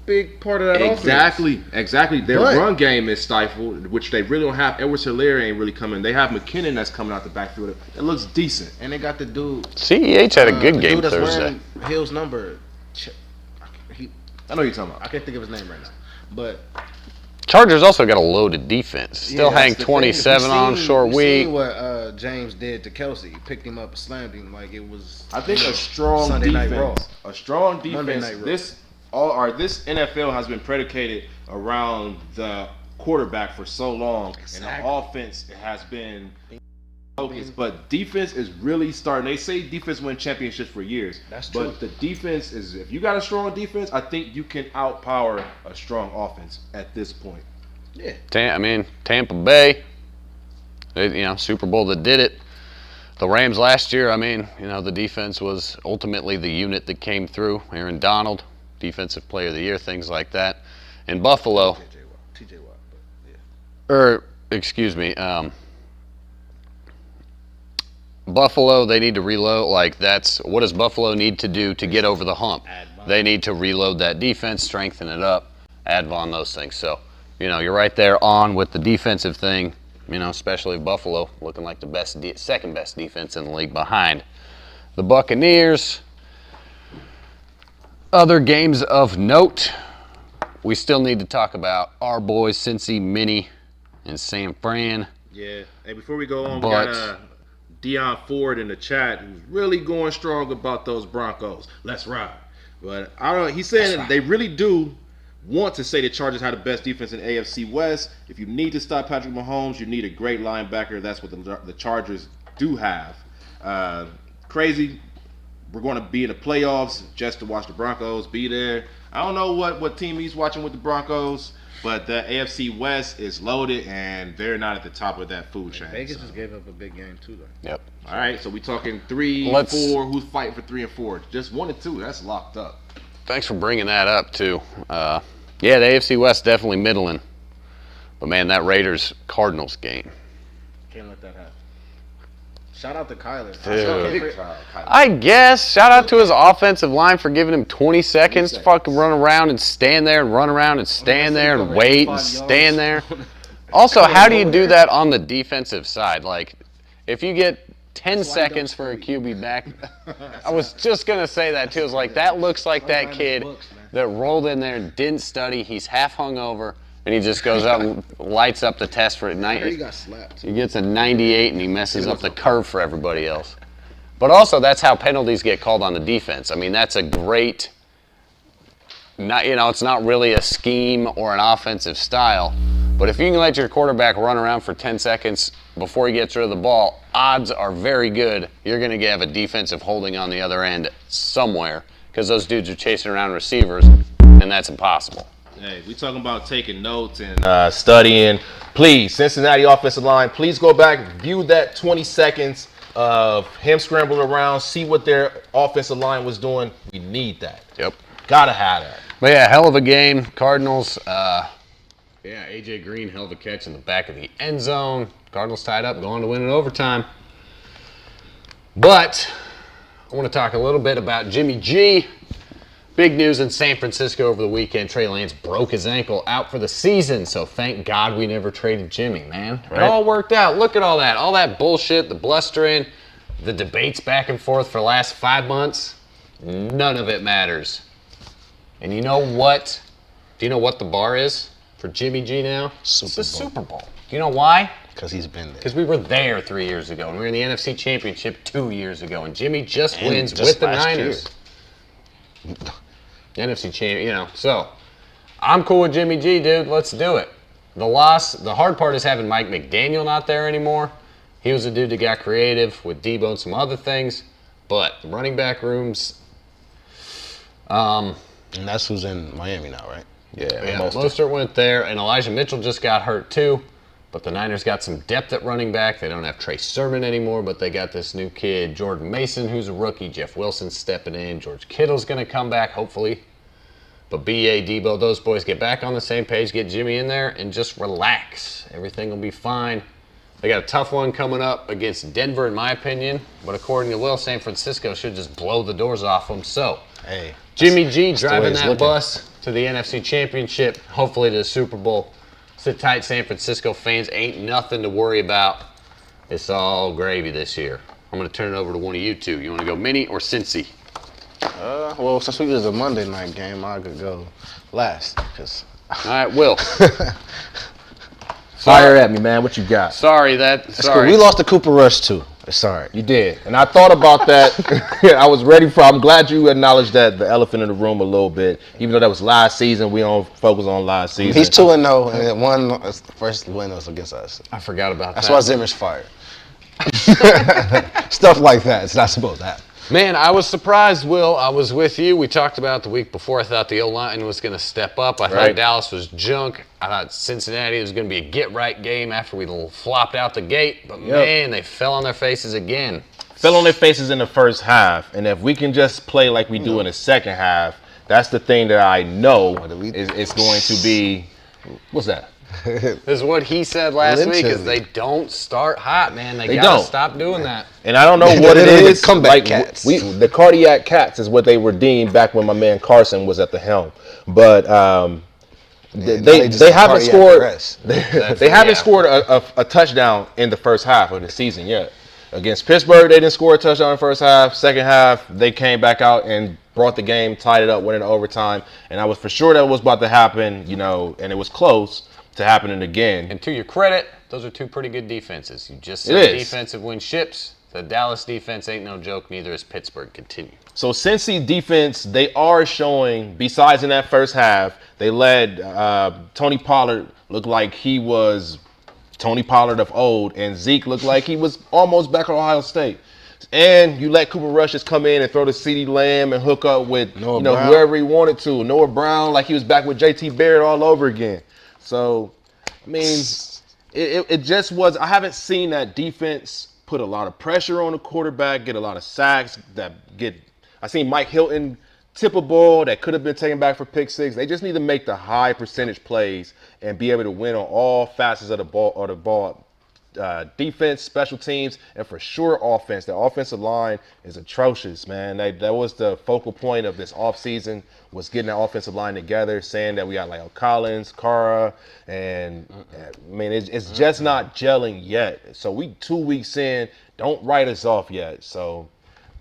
big part of that offense. Exactly. Their run game is stifled, which they really don't have. Edwards-Helaire ain't really coming. They have McKinnon that's coming out the backfield. It looks decent. And they got the dude. CEH had a good game dude Thursday. Hill's number. I know you're talking about. I can't think of his name right now. But Chargers also got a loaded defense. Still hang 27 on short week. See what James did to Kelsey. He picked him up, slammed him like it was. I think a strong Sunday defense. Night Raw. A strong defense. Monday Night Raw. This NFL has been predicated around the quarterback for so long, and the offense has been focused. But defense is really starting. They say defense win championships for years. That's true. But the defense is, if you got a strong defense, I think you can outpower a strong offense at this point. Yeah. Tampa Bay, Super Bowl that did it. The Rams last year, the defense was ultimately the unit that came through. Aaron Donald, Defensive Player of the Year, things like that. In Buffalo, TJ Watt, Buffalo, they need to reload. What does Buffalo need to do to get over the hump? They need to reload that defense, strengthen it up, add Von, those things. So, you're right there on with the defensive thing, especially Buffalo looking like the second best defense in the league behind the Buccaneers. Other games of note, we still need to talk about our boys, Cincy, Minnie, and San Fran. Yeah. Hey, before we go on, we got Dion Ford in the chat who's really going strong about those Broncos. Let's ride. But I don't know. He's saying that they really do want to say the Chargers have the best defense in AFC West. If you need to stop Patrick Mahomes, you need a great linebacker. That's what the Chargers do have. Crazy. We're going to be in the playoffs just to watch the Broncos be there. I don't know what team he's watching with the Broncos, but the AFC West is loaded, and they're not at the top of that food chain. Vegas just gave up a big game, too, though. Yep. All right, so we talking 3, 4. Who's fighting for 3 and 4? Just 1 and 2. That's locked up. Thanks for bringing that up, too. The AFC West definitely middling. But, man, that Raiders-Cardinals game. Can't let that happen. Shout out to Kyler. Dude. I guess. Shout out to his offensive line for giving him 20 seconds to fucking run around and stand there and run around and stand there and wait and stand there. Also, how do you do that on the defensive side? If you get 10 seconds for a QB back, I was just going to say that too. It was that looks like that kid that rolled in there and didn't study. He's half hungover. And he just goes up and lights up the test for 90. He got slapped. He gets a 98 and he messes up the curve for everybody else. But also, that's how penalties get called on the defense. That's a great, it's not really a scheme or an offensive style. But if you can let your quarterback run around for 10 seconds before he gets rid of the ball, odds are very good you're going to have a defensive holding on the other end somewhere because those dudes are chasing around receivers, and that's impossible. Hey, we talking about taking notes and studying. Please, Cincinnati offensive line, please go back, view that 20 seconds of him scrambling around, see what their offensive line was doing. We need that. Yep. Gotta have that. But yeah, hell of a game. Cardinals, AJ Green, hell of a catch in the back of the end zone. Cardinals tied up, going to win in overtime. But I want to talk a little bit about Jimmy G. Big news in San Francisco over the weekend. Trey Lance broke his ankle, out for the season. So thank God we never traded Jimmy, man. Right. It all worked out. Look at all that bullshit, the blustering, the debates back and forth for the last 5 months. None of it matters. And you know what? Do you know what the bar is for Jimmy G now? It's the Super Bowl. Do you know why? Because he's been there. Because we were there 3 years ago, and we were in the NFC Championship 2 years ago, and Jimmy just wins with the Niners. NFC champion, So, I'm cool with Jimmy G, dude. Let's do it. The hard part is having Mike McDaniel not there anymore. He was a dude that got creative with Debo and some other things. But running back rooms. And that's who's in Miami now, right? Yeah. Mostert went there, and Elijah Mitchell just got hurt too. But the Niners got some depth at running back. They don't have Trey Sermon anymore, but they got this new kid, Jordan Mason, who's a rookie. Jeff Wilson's stepping in. George Kittle's going to come back, hopefully. But B.A., Debo, those boys get back on the same page, get Jimmy in there, and just relax. Everything will be fine. They got a tough one coming up against Denver, in my opinion. But according to Will, San Francisco should just blow the doors off them. So, hey, Jimmy G driving that bus to the NFC Championship, hopefully to the Super Bowl. Sit tight, San Francisco fans. Ain't nothing to worry about. It's all gravy this year. I'm going to turn it over to one of you two. You want to go Mini or Cincy? Well, since we was a Monday night game, I could go last. All right, Will. Fire at me, man. What you got? Sorry. Cool. We lost to Cooper Rush, too. Sorry. You did. And I thought about that. I was ready for I'm glad you acknowledged that, the elephant in the room a little bit. Even though that was last season, we don't focus on last season. He's 2-0, and one first win was against us. I forgot about that. That's why Zimmer's fired. Stuff like that. It's not supposed to happen. Man, I was surprised, Will. I was with you. We talked about it the week before. I thought the O-line was going to step up. I thought Dallas was junk. I thought Cincinnati was going to be a get-right game after we flopped out the gate. But, man, they fell on their faces again. Fell on their faces in the first half. And if we can just play like we do in the second half, that's the thing that I know is going to be – what's that? This is what he said last week, is they don't start hot, man. They got to stop doing that. And I don't know what it is. Comeback cats. The cardiac cats is what they were deemed back when my man Carson was at the helm. But they haven't scored. They haven't scored a touchdown in the first half of the season yet. Against Pittsburgh, they didn't score a touchdown in the first half. Second half, they came back out and brought the game, tied it up, went into overtime. And I was for sure that was about to happen, and it was close to happening again. And to your credit, those are two pretty good defenses. You just said defensive win ships. The Dallas defense ain't no joke, neither is Pittsburgh. Continue. So Cincy defense, they are showing, besides in that first half, they led Tony Pollard looked like he was Tony Pollard of old, and Zeke looked like he was almost back at Ohio State. And you let Cooper Rush just come in and throw to CeeDee Lamb and hook up with whoever he wanted to. Noah Brown, like he was back with JT Barrett all over again. So, I mean, it just was. I haven't seen that defense put a lot of pressure on the quarterback, get a lot of sacks. I seen Mike Hilton tip a ball that could have been taken back for pick six. They just need to make the high percentage plays and be able to win on all facets of the ball. Defense, special teams, and for sure offense. The offensive line is atrocious, man. That was the focal point of this offseason, was getting the offensive line together, saying that we got like Collins, Cara, and I mean, it's just not gelling yet. So we 2 weeks in, don't write us off yet. So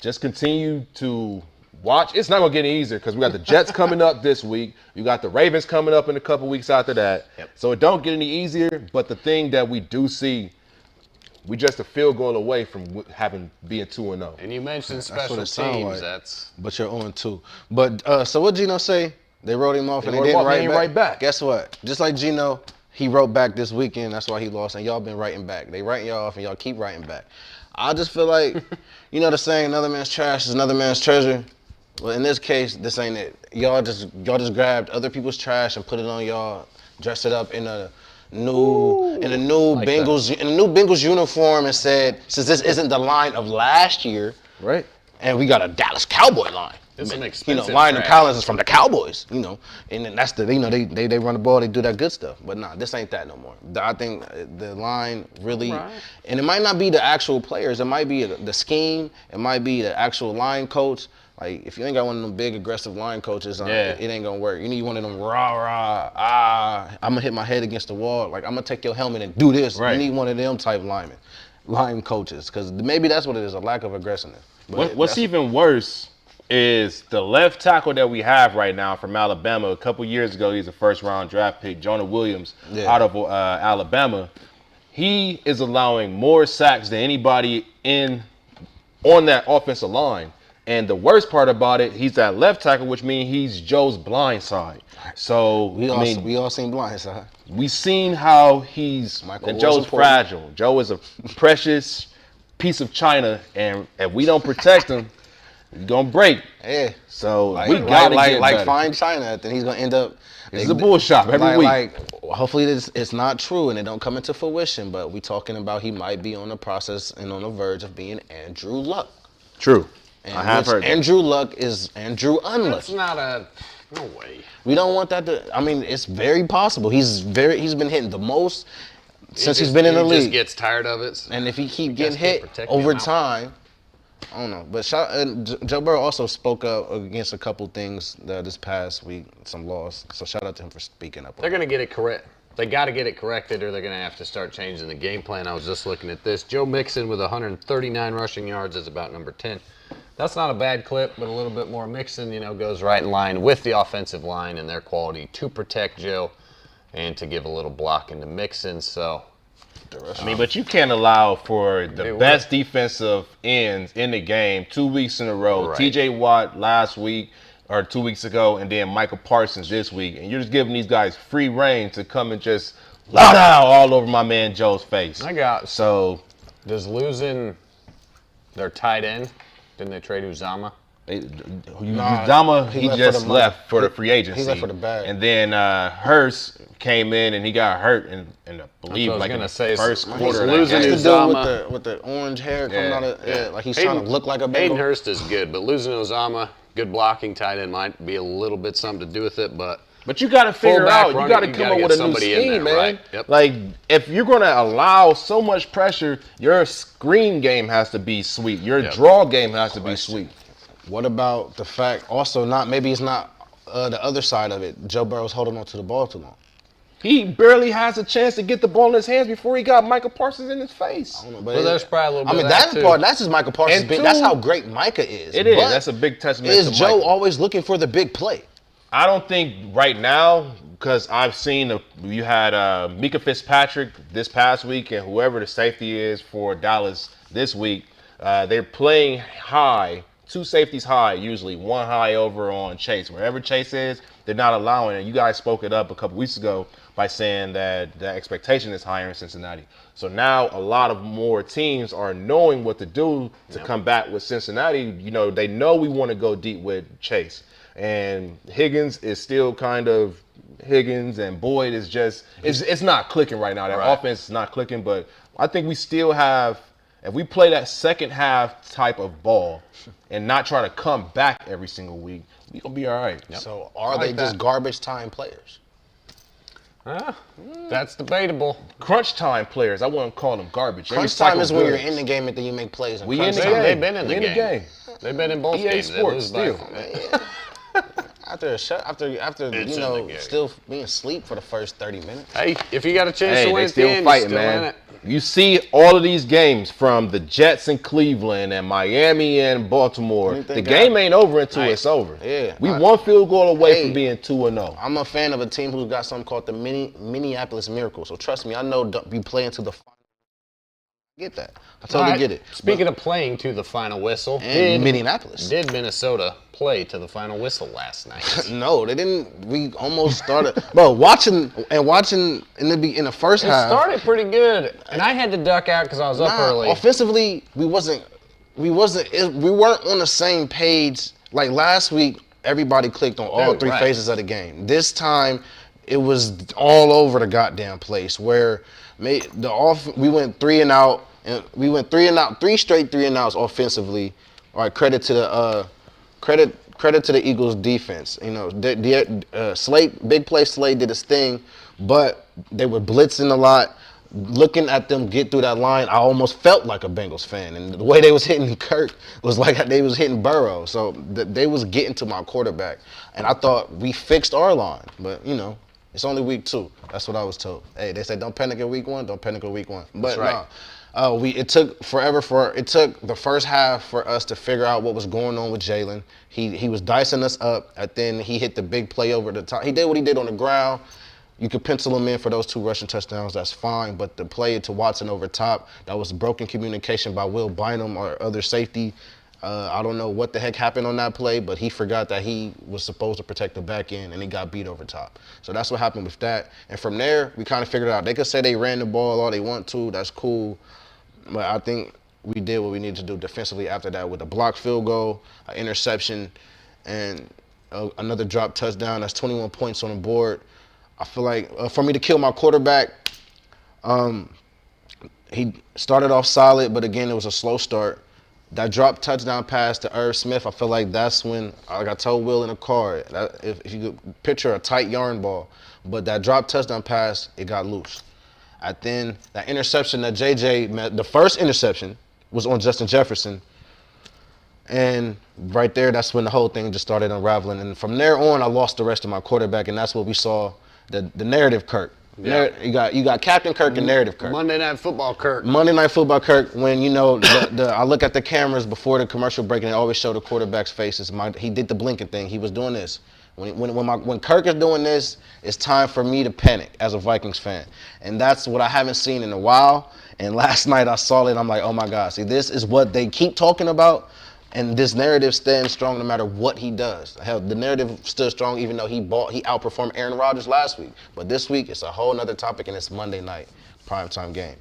just continue to watch. It's not going to get any easier because we got the Jets coming up this week. You got the Ravens coming up in a couple weeks after that. So it don't get any easier, but the thing that we do see, we just a field goal away from being 2-0. And you mentioned special teams. But you're 0-2. But so what Gino say? They wrote him off and they didn't write back. Guess what? Just like Gino, he wrote back this weekend. That's why he lost. And y'all been writing back. They writing y'all off and y'all keep writing back. I just feel like, the saying, another man's trash is another man's treasure. Well, in this case, this ain't it. Y'all just grabbed other people's trash and put it on y'all, dressed it up in a new Bengals uniform and said, since this isn't the line of last year, right? And we got a Dallas Cowboy line. This is an expensive Lionel Collins is from the Cowboys, and then that's they run the ball, they do that good stuff. But nah, this ain't that no more. I think the line really, and it might not be the actual players, it might be the scheme, it might be the actual line coach. Like, if you ain't got one of them big, aggressive line coaches, it ain't going to work. You need one of them I'm going to hit my head against the wall. Like, I'm going to take your helmet and do this. Right. You need one of them type line coaches, because maybe that's what it is, a lack of aggressiveness. What's even worse is the left tackle that we have right now from Alabama. A couple years ago, he's a first-round draft pick, Jonah Williams, out of Alabama. He is allowing more sacks than anybody on that offensive line. And the worst part about it, he's that left tackle, which means he's Joe's blind side. So we all seen blind side. We seen how Joe's fragile. Joe is a precious piece of china, and if we don't protect him, You're gonna break. Yeah. So Like, we gotta get like better. fine China, then he's gonna end up. It's a bull shop every week. Like, hopefully it's not true and it don't come into fruition. But we talking about he might be on the process and on the verge of being Andrew Luck. True. And I have heard that. Andrew Luck is Andrew Unlucky. That's not a. No way. We don't want that to. I mean, it's very possible. He's been hitting the most since he's been in the league. He just gets tired of it. And if he keep getting hit over time, I don't know. But Joe Burrow also spoke up against a couple things this past week, some laws. So shout out to him for speaking up. They're going to get it correct. They got to get it corrected, or they're going to have to start changing the game plan. I was just looking at this. Joe Mixon with 139 rushing yards is about number 10. That's not a bad clip, but a little bit more Mixon, goes right in line with the offensive line and their quality to protect Joe and to give a little block into Mixon. So, I mean, but you can't allow for the best defensive ends in the game 2 weeks in a row. Right. T.J. Watt last week or 2 weeks ago, and then Michael Parsons this week, and you're just giving these guys free reign to come and just loud out all over my man Joe's face. Does losing their tight end? Didn't they trade Uzama? Uzama, he just left for the free agency. He left for the bag. And then Hurst came in and he got hurt in I believe like in the first quarter. Losing Uzama with the orange hair coming out of like he's trying to look like a Bengal. Hayden Hurst is good, but losing Uzama, good blocking tight end might be a little bit something to do with it, but you got to figure out, you got to come up with a new scheme, man. Right. Yep. Like, if you're going to allow so much pressure, your screen game has to be sweet. Your draw game has to be sweet. What about the fact, also, maybe it's not the other side of it. Joe Burrow's holding on to the ball too long. He barely has a chance to get the ball in his hands before he got Michael Parsons in his face. I don't know, but there's probably a little bit of that part, that's just Michael Parsons. That's how great Micah is. It is. That's a big testament to Micah. Is Joe always looking for the big play? I don't think right now, because I've seen you had Mika Fitzpatrick this past week and whoever the safety is for Dallas this week, they're playing high, 2 safeties high, usually 1 high over on Chase. Wherever Chase is, they're not allowing it. You guys spoke it up a couple weeks ago by saying that the expectation is higher in Cincinnati. So now a lot of more teams are knowing what to do to come back with Cincinnati. They know we want to go deep with Chase. And Higgins is still kind of Higgins, and Boyd is just it's not clicking right now. That offense is not clicking, but I think we still have, if we play that second half type of ball and not try to come back every single week, we're gonna be all right. Yep. So are they just garbage time players? That's debatable. Crunch time players, I wouldn't call them garbage. Crunch time is when you're in the game and then you make plays. We in the game. They've been in the game. They've been in both games. Sports still. After still being asleep for the first 30 minutes. Hey, if you got a chance to win, they still fighting, man. You see all of these games from the Jets and Cleveland and Miami and Baltimore. The game ain't over until it's over. Yeah, we 1 field goal away from being 2-0. I'm a fan of a team who's got something called the Minneapolis Miracle. So trust me, I know we playing to the final. Get that. I totally get it. Speaking of playing to the final whistle, Minneapolis. Did Minnesota play to the final whistle last night? No, they didn't. We almost started. Bro, watching in the first half. It started pretty good, and I had to duck out because I was up early. Offensively, we weren't on the same page. Like last week, everybody clicked on all 3 phases of the game. This time, it was all over the goddamn place. Where we went 3 and out. And we went 3 and out, 3 straight 3 and outs offensively. All right, credit to the Eagles defense. Slate, big play Slate did his thing, but they were blitzing a lot. Looking at them get through that line, I almost felt like a Bengals fan. And the way they was hitting Kirk was like they was hitting Burrow. So they was getting to my quarterback. And I thought we fixed our line, but it's only week 2. That's what I was told. Hey, they said don't panic at week 1, don't panic at week 1. But that's right. It took forever it took the first half for us to figure out what was going on with Jalen. He was dicing us up, and then he hit the big play over the top. He did what he did on the ground. You could pencil him in for those 2 rushing touchdowns, that's fine. But the play to Watson over top, that was broken communication by Will Bynum, our other safety. I don't know what the heck happened on that play, but he forgot that he was supposed to protect the back end, and he got beat over top. So that's what happened with that. And from there, we kind of figured out. They could say they ran the ball all they want to. That's cool. But I think we did what we needed to do defensively after that with a blocked field goal, an interception, and another drop touchdown. That's 21 points on the board. I feel like for me to kill my quarterback, he started off solid, but again, it was a slow start. That drop touchdown pass to Irv Smith, I feel like that's when, like I told Will in the car, if you could picture a tight yarn ball, but that drop touchdown pass, it got loose. Then that interception that JJ met, the first interception was on Justin Jefferson. And right there, that's when the whole thing just started unraveling. And from there on, I lost the rest of my quarterback, and that's what we saw, the narrative Kirk. Yeah. You got Captain Kirk and narrative Kirk. Monday Night Football Kirk. Monday Night Football Kirk, when, you know, I look at the cameras before the commercial break and they always show the quarterback's faces. He did the blinking thing. He was doing this. When Kirk is doing this, it's time for me to panic as a Vikings fan. And that's what I haven't seen in a while. And last night I saw it and I'm like, oh my God, see, this is what they keep talking about. And this narrative stands strong no matter what he does. Hell, the narrative stood strong even though he outperformed Aaron Rodgers last week. But this week, it's a whole nother topic, and it's Monday night, primetime game.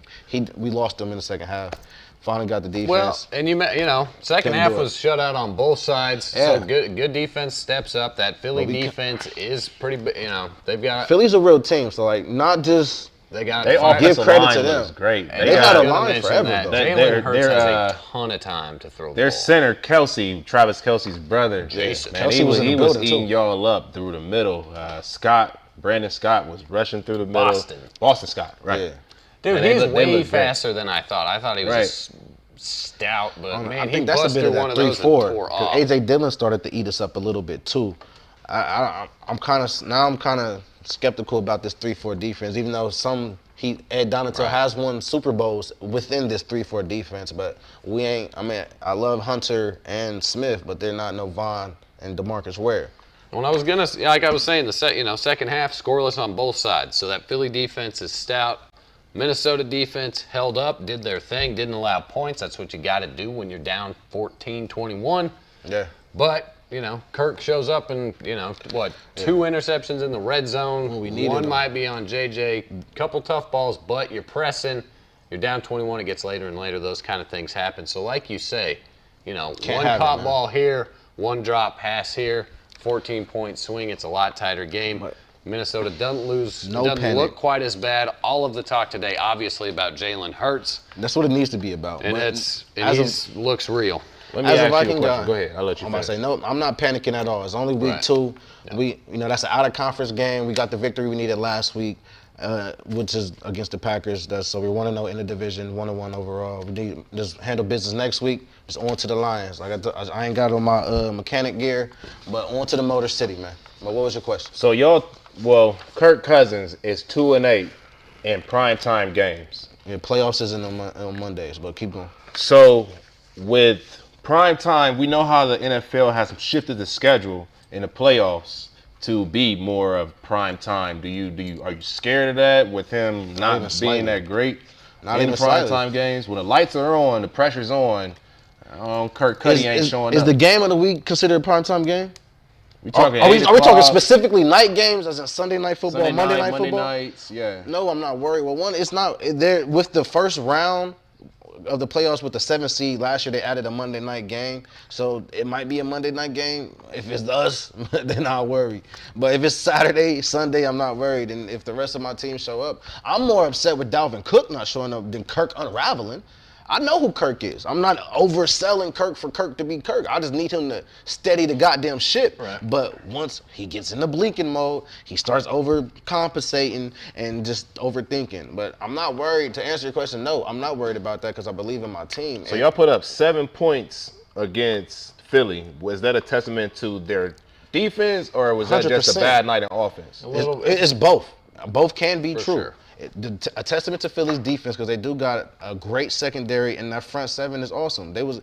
We lost him in the second half. Finally got the defense. Well, and you know, second half was shut out on both sides. Yeah. So good defense steps up. That Philly defense is pretty, you know, they've got. Philly's a real team, so like not just. They give credit to them. Great. They got a line forever, though. Jalen Hurts has a ton of time to throw the ball. Their center, Travis Kelce's brother, Jason. Man, he was eating y'all up through the middle. Brandon Scott was rushing through the middle. Boston Scott, right. Yeah. Dude, he's way faster than I thought. I thought he was stout, but man, he busted one of those and tore off. A.J. Dillon started to eat us up a little bit, too. I'm kind of skeptical about this 3-4 defense, even though Ed Donatel has won Super Bowls within this 3-4 defense, but I love Hunter and Smith, but they're not no Vaughn and DeMarcus Ware. Well, I was saying, the second half scoreless on both sides. So that Philly defense is stout. Minnesota defense held up, did their thing, didn't allow points. That's what you got to do when you're down 14-21. Yeah. But you know, Kirk shows up and, you know, two interceptions in the red zone. One might be on JJ. Couple tough balls, but you're pressing. You're down 21. It gets later and later. Those kind of things happen. So like you say, you know, one caught ball here, one drop pass here, 14-point swing. It's a lot tighter game. But Minnesota doesn't look quite as bad. All of the talk today, obviously, about Jalen Hurts. That's what it needs to be about. And he looks real. Let me ask you a question. Go ahead. I'll let you finish. No, I'm not panicking at all. It's only week 2. Yeah. That's an out-of-conference game. We got the victory we needed last week, which is against the Packers. So we're 1-0 in the division, 1-1 overall. We need to just handle business next week. Just on to the Lions. I ain't got on my mechanic gear, but on to the Motor City, man. But what was your question? So Kirk Cousins is 2-8 in primetime games. Yeah, playoffs isn't on Mondays, but keep going. So with prime time, we know how the NFL has shifted the schedule in the playoffs to be more of prime time. Are you scared of that with him not being that great in the prime time games? When the lights are on, the pressure's on. Kirk Cuddy ain't showing up. Is the game of the week considered a prime time game? Are we talking specifically night games, as in Sunday night football, Monday night football? Nights, yeah. No, I'm not worried. Well, it's not there with the first round of the playoffs with the 7th seed last year. They added a Monday night game, so it might be a Monday night game. If it's us, then I'll worry. But if it's Saturday, Sunday, I'm not worried. And if the rest of my team show up, I'm more upset with Dalvin Cook not showing up than Kirk unraveling. I know who Kirk is. I'm not overselling Kirk for Kirk to be Kirk. I just need him to steady the goddamn ship. Right. But once he gets in the blinking mode, he starts overcompensating and just overthinking. But I'm not worried. To answer your question, no, I'm not worried about that because I believe in my team. So y'all put up 7 points against Philly. Was that a testament to their defense, or was that 100%. Just a bad night in offense? It's both. Both can be true. Sure. A testament to Philly's defense because they do got a great secondary, and that front 7 is awesome. They was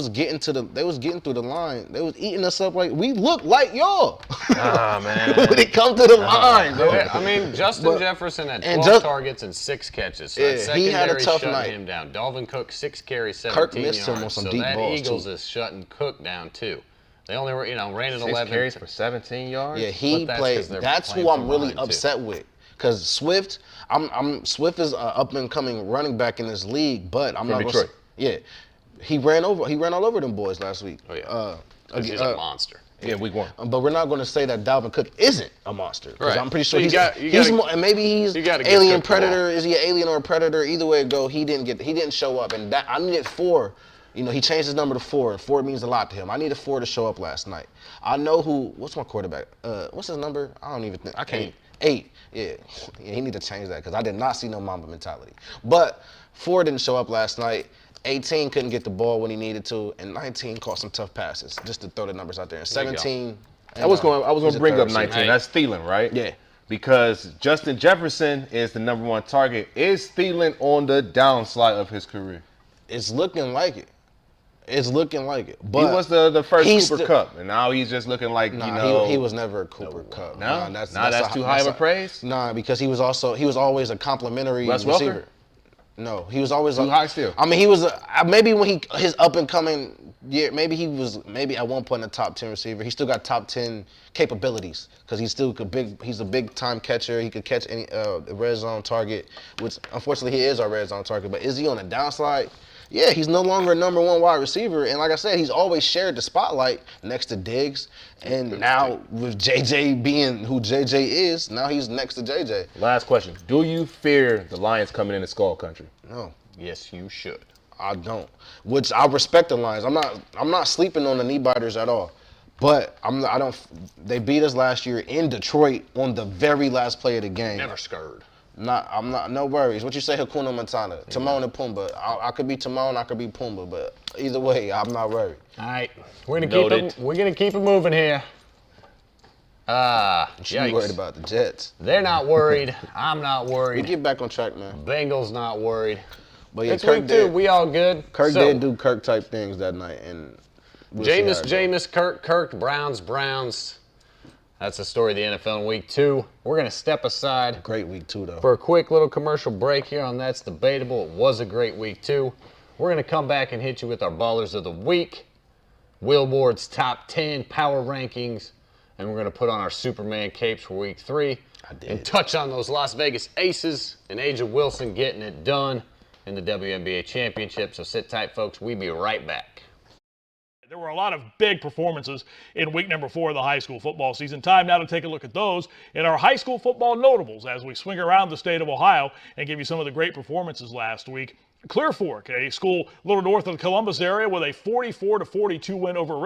getting through the line. They was eating us up like we look like y'all. Ah, man. When it comes to the line, bro. I mean, Justin Jefferson had 12 targets and 6 catches. So that secondary he had a tough night. Him down. Dalvin Cook 6 carries, 17 Kirk missed yards. him on some so deep that balls Eagles too. is shutting Cook down too. They only ran at 11 carries for 17 yards. Yeah, he played. That's who I'm really upset with. Because Swift is an up and coming running back in this league, but I'm not Detroit. Yeah, he ran all over them boys last week. Oh yeah, he's a monster. Yeah, week 1. But we're not going to say that Dalvin Cook isn't a monster. Because Right. I'm pretty sure So maybe he's alien predator. Is he an alien or a predator? Either way it go, he didn't show up. And that I needed 4. You know, he changed his number to 4. 4 means a lot to him. I needed 4 to show up last night. I know what's my quarterback? What's his number? I don't even think. I can't. 8. Yeah, he need to change that because I did not see no Mamba mentality. But 4 didn't show up last night. 18 couldn't get the ball when he needed to, and 19 caught some tough passes. Just to throw the numbers out there. And 17. I was going to bring up 19. Right. That's Thielen, right? Yeah. Because Justin Jefferson is the #1 target. Is Thielen on the downslide of his career? It's looking like it. But he was the first Cooper Kupp, and now he's just looking like, he was never a Cooper Kupp. No, that's too high of a praise. Nah, because he was always a complimentary Wes receiver. Welker? No, he was always too high still. I mean, he was maybe when his up and coming year, maybe he was at one point a top 10 receiver. He still got top 10 capabilities because he's a big time catcher. He could catch any red zone target, which unfortunately he is our red zone target. But is he on a downslide? Yeah, he's no longer a #1 wide receiver, and like I said, he's always shared the spotlight next to Diggs, and now with JJ being who JJ is, now he's next to JJ. Last question: do you fear the Lions coming into Skull Country? No. Yes, you should. I don't. Which I respect the Lions. I'm not sleeping on the knee biters at all, but They beat us last year in Detroit on the very last play of the game. Never scared. No worries. What you say, Hakuna Matata? Yeah. Timon and Pumbaa. I could be Timon, I could be Pumbaa, but either way, I'm not worried. All right, we're gonna keep it moving here. You worried about the Jets? They're not worried. I'm not worried. We get back on track, man. Bengals not worried. But yeah, it's week 2. We all good. Kirk did do Kirk type things that night, and Jameis, Kirk, Browns. That's the story of the NFL in week 2. We're going to step aside. Great week 2, though. For a quick little commercial break here on That's Debatable. It was a great week 2. We're going to come back and hit you with our Ballers of the Week, Will Ward's top 10 power rankings, and we're going to put on our Superman capes for week 3. And touch on those Las Vegas Aces and Asia Wilson getting it done in the WNBA Championship. So sit tight, folks. We'll be right back. There were a lot of big performances in week number 4 of the high school football season. Time now to take a look at those in our high school football notables as we swing around the state of Ohio and give you some of the great performances last week. Clear Fork, a school a little north of the Columbus area with a 44-42 win over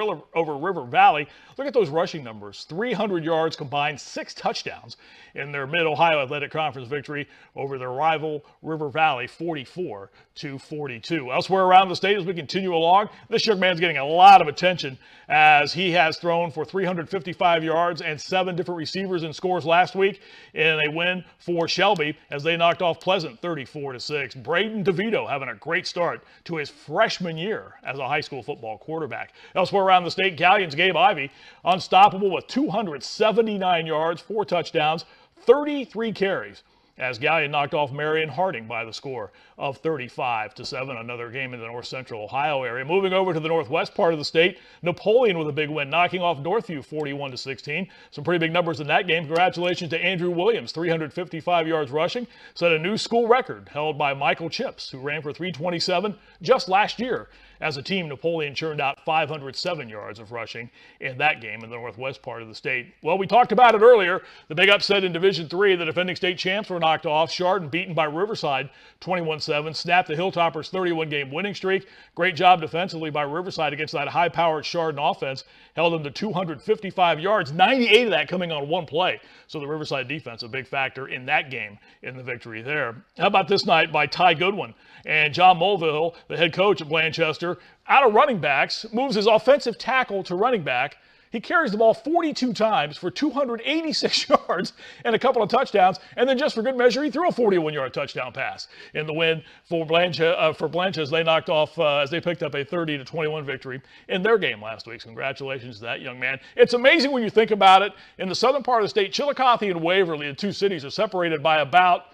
River Valley. Look at those rushing numbers. 300 yards combined, 6 touchdowns in their Mid-Ohio Athletic Conference victory over their rival River Valley, 44-42. Elsewhere around the state as we continue along, this young man's getting a lot of attention as he has thrown for 355 yards and 7 different receivers and scores last week in a win for Shelby as they knocked off Pleasant 34-6. Braden DeVito having a great start to his freshman year as a high school football quarterback. Elsewhere around the state, Galleon's Gabe Ivey, unstoppable with 279 yards, 4 touchdowns, 33 carries, as Galleon knocked off Marion Harding by the score of 35-7, another game in the north central Ohio area. Moving over to the northwest part of the state, Napoleon with a big win, knocking off Northview 41-16. Some pretty big numbers in that game. Congratulations to Andrew Williams, 355 yards rushing, set a new school record held by Michael Chips, who ran for 327 just last year. As a team, Napoleon churned out 507 yards of rushing in that game in the northwest part of the state. Well, we talked about it earlier. The big upset in Division III, the defending state champs were knocked off. Chardon beaten by Riverside 21-7, snapped the Hilltoppers' 31-game winning streak. Great job defensively by Riverside against that high-powered Chardon offense. Held them to 255 yards, 98 of that coming on one play. So the Riverside defense, a big factor in that game in the victory there. How about this night by Ty Goodwin and John Mulvihill, the head coach at Blanchester, out of running backs, moves his offensive tackle to running back. He carries the ball 42 times for 286 yards and a couple of touchdowns, and then just for good measure, he threw a 41-yard touchdown pass in the win for Blanche as they knocked off, as they picked up a 30-21 victory in their game last week. Congratulations to that young man. It's amazing when you think about it. In the southern part of the state, Chillicothe and Waverly, the two cities, are separated by about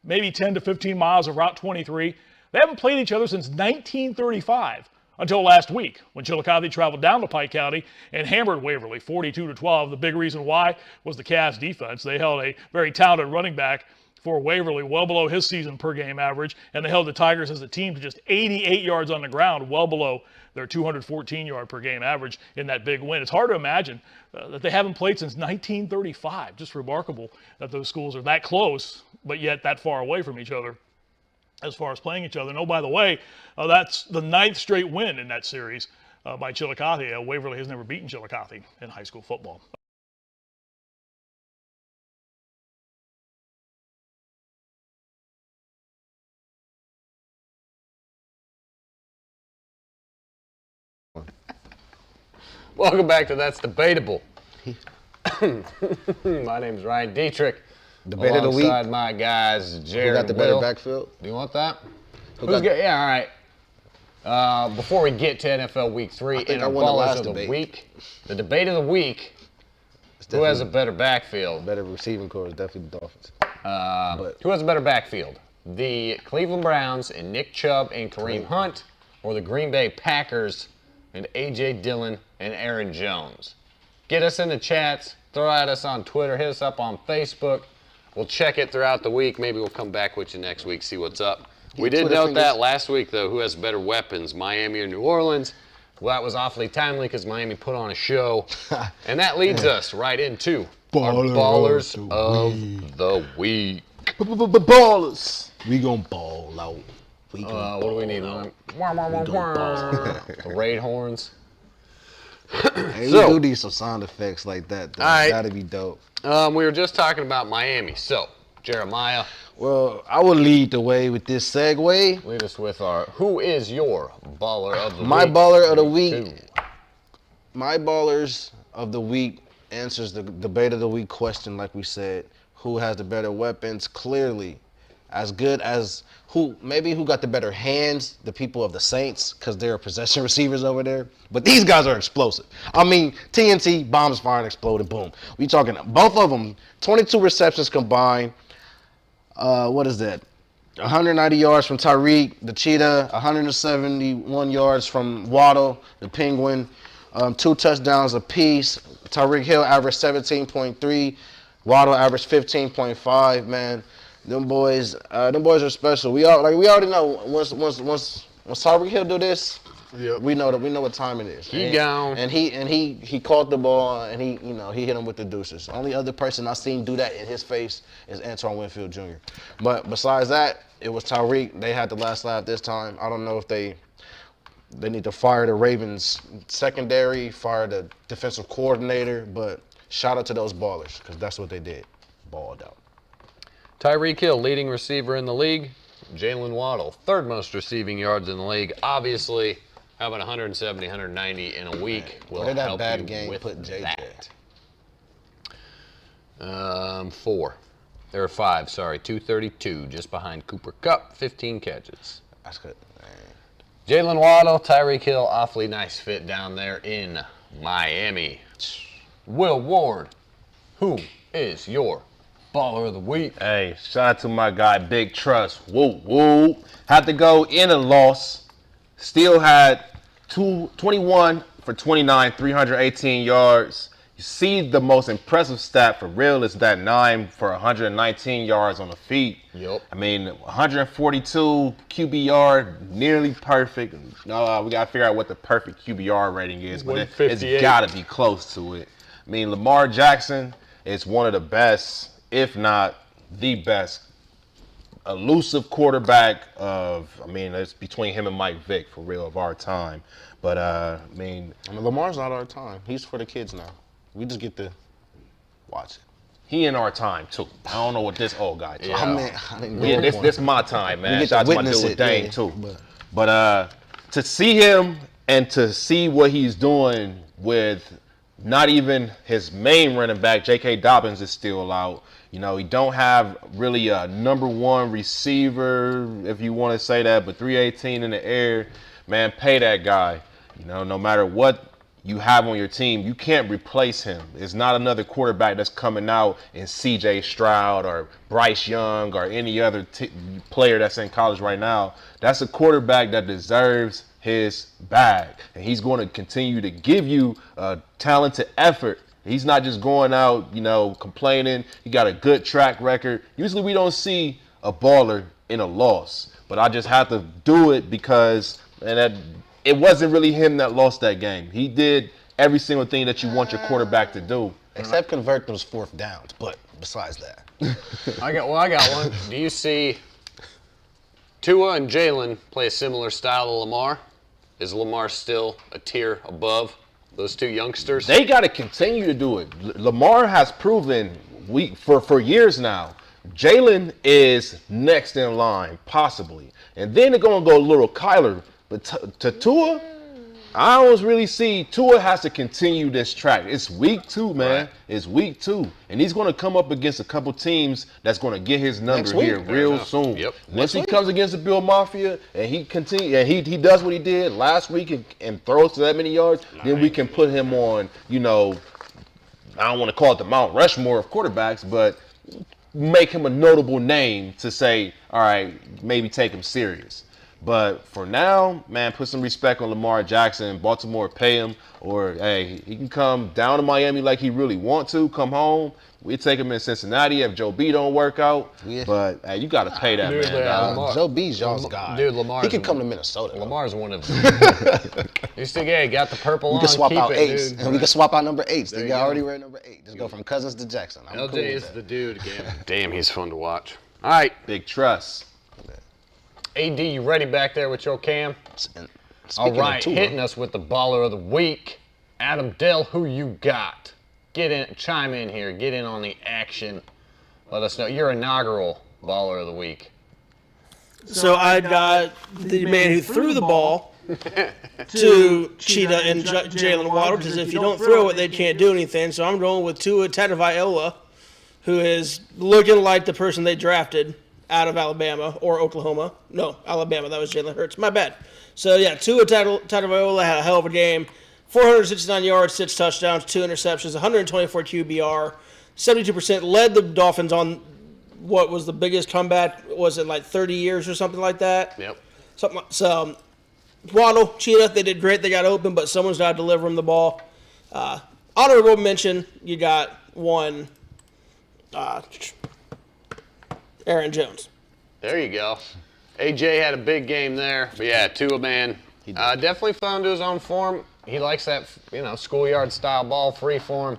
maybe 10 to 15 miles of Route 23. They haven't played each other since 1935. Until last week, when Chillicothe traveled down to Pike County and hammered Waverly 42-12. The big reason why was the Cavs defense. They held a very talented running back for Waverly, well below his season per game average, and they held the Tigers as a team to just 88 yards on the ground, well below their 214 yard per game average in that big win. It's hard to imagine that they haven't played since 1935. Just remarkable that those schools are that close, but yet that far away from each other as far as playing each other. And oh, by the way, that's the 9th straight win in that series by Chillicothe. Waverly has never beaten Chillicothe in high school football. Welcome back to That's Debatable. My name's Ryan Dietrich. Debate of the week. Alongside my guys, Jared. Who got the better backfield? Do you want that? Yeah, all right. Before we get to NFL Week 3, in our ballers of the week, the debate of the week, who has a better backfield? Better receiving core is definitely the Dolphins. Who has a better backfield? The Cleveland Browns and Nick Chubb and Kareem Hunt, or the Green Bay Packers and A.J. Dillon and Aaron Jones? Get us in the chats, throw at us on Twitter, hit us up on Facebook. We'll check it throughout the week. Maybe we'll come back with you next week, see what's up. We did note that last week, though, who has better weapons, Miami or New Orleans? Well, that was awfully timely because Miami put on a show. And that leads us right into our Ballers of the Week. Ballers. We gonna ball out. What do we need? The raid horns. Hey, so, we do need some sound effects like that, though. All right. That'd be dope. We were just talking about Miami. So, Jeremiah. Well, I will lead the way with this segue. Lead us with our, who is your baller of the week? My baller of the week. My ballers of the week answers the debate of the week question, like we said. Who has the better weapons? Clearly, as good as who got the better hands, the people of the Saints, because they're possession receivers over there. But these guys are explosive. I mean, TNT, bombs firing, exploding, boom. We talking, both of them, 22 receptions combined. What is that? 190 yards from Tyreek, the Cheetah, 171 yards from Waddle, the Penguin, 2 touchdowns apiece. Tyreek Hill averaged 17.3, Waddle averaged 15.5, man. Them boys are special. We already know once Tyreek Hill do this, we know what time it is. He gone. And he caught the ball and he hit him with the deuces. Only other person I seen do that in his face is Antoine Winfield Jr. But besides that, it was Tyreek. They had the last laugh this time. I don't know if they need to fire the Ravens secondary, fire the defensive coordinator, but shout out to those ballers because that's what they did. Balled out. Tyreek Hill, leading receiver in the league. Jalen Waddle, third most receiving yards in the league. Obviously, having 170, 190 in a week will help you game with that. 4. There are 5, sorry. 232, just behind Cooper Kupp, 15 catches. That's good. Jalen Waddle, Tyreek Hill, awfully nice fit down there in Miami. Will Ward, who is your baller of the week? Hey, shout out to my guy, Big Trust. Woo, woo. Had to go in a loss. Still had 21 for 29, 318 yards. You see the most impressive stat for real is that 9 for 119 yards on the feet. Yep. I mean, 142 QBR, nearly perfect. We got to figure out what the perfect QBR rating is, but it's got to be close to it. I mean, Lamar Jackson is one of the best, if not the best, elusive quarterback it's between him and Mike Vick, for real, of our time. But, I mean, Lamar's not our time. He's for the kids now. We just get to watch it. He in our time, too. I don't know what this old guy talking about. This my time, man. Shout out to my dude Dane, too. But to see him and to see what he's doing with not even his main running back, J.K. Dobbins, is still out. You know, he don't have really a number one receiver, if you want to say that, but 318 in the air, man, pay that guy. You know, no matter what you have on your team, you can't replace him. It's not another quarterback that's coming out in C.J. Stroud or Bryce Young or any other player that's in college right now. That's a quarterback that deserves his bag, and he's going to continue to give you a talented effort He's not just going out, complaining. He got a good track record. Usually we don't see a baller in a loss, but I just have to do it because it wasn't really him that lost that game. He did every single thing that you want your quarterback to do. Except convert those 4th downs, but besides that. I got one. Do you see Tua and Jalen play a similar style to Lamar? Is Lamar still a tier above those two youngsters? They got to continue to do it. Lamar has proven for years now. Jalen is next in line, possibly. And then they're going to go a little Kyler. But to Tua, I don't really see. Tua has to continue this track. It's week 2, man. Right. It's week 2. And he's going to come up against a couple teams that's going to get his number here real soon. Yep. Once he comes against the Bill Mafia and he he does what he did last week and throws to that many yards, then we can put him on, I don't want to call it the Mount Rushmore of quarterbacks, but make him a notable name to say, all right, maybe take him serious. But for now, man, put some respect on Lamar Jackson. Baltimore pay him, or hey, he can come down to Miami like he really want to. Come home, we take him in Cincinnati if Joe B don't work out. Yeah. But hey, you got to pay that man. Joe B's y'all's guy. Dude, Lamar. He could come to Minnesota. Lamar's one of them. You still got the purple on. We can swap keep out it, 8s, dude. and we can swap out number 8s. They already wear number 8. Just go from Cousins to Jackson. I'm cool LJ is with the dude again. Damn, he's fun to watch. All right, big trust. AD, you ready back there with your cam? All right, hitting us with the baller of the week. Adam Dell, who you got? Chime in here. Get in on the action. Let us know your inaugural baller of the week. So I got the man who threw the ball to Cheetah and Jalen Waddle, because if you don't throw it, they can't do anything. So I'm going with Tua Tagovailoa, who is looking like the person they drafted out of Alabama or Oklahoma. No, Alabama. That was Jalen Hurts. My bad. So, yeah, Tua Tagovailoa had a hell of a game. 469 yards, 6 touchdowns, 2 interceptions, 124 QBR, 72%. Led the Dolphins on what was the biggest comeback. Was it like 30 years or something like that? Yep. So, Waddle, Cheetah, they did great. They got open, but someone's got to deliver them the ball. Honorable mention, you got one Aaron Jones. There you go. AJ had a big game there. But yeah, Tua, man, definitely found his own form. He likes that, schoolyard style ball, free form.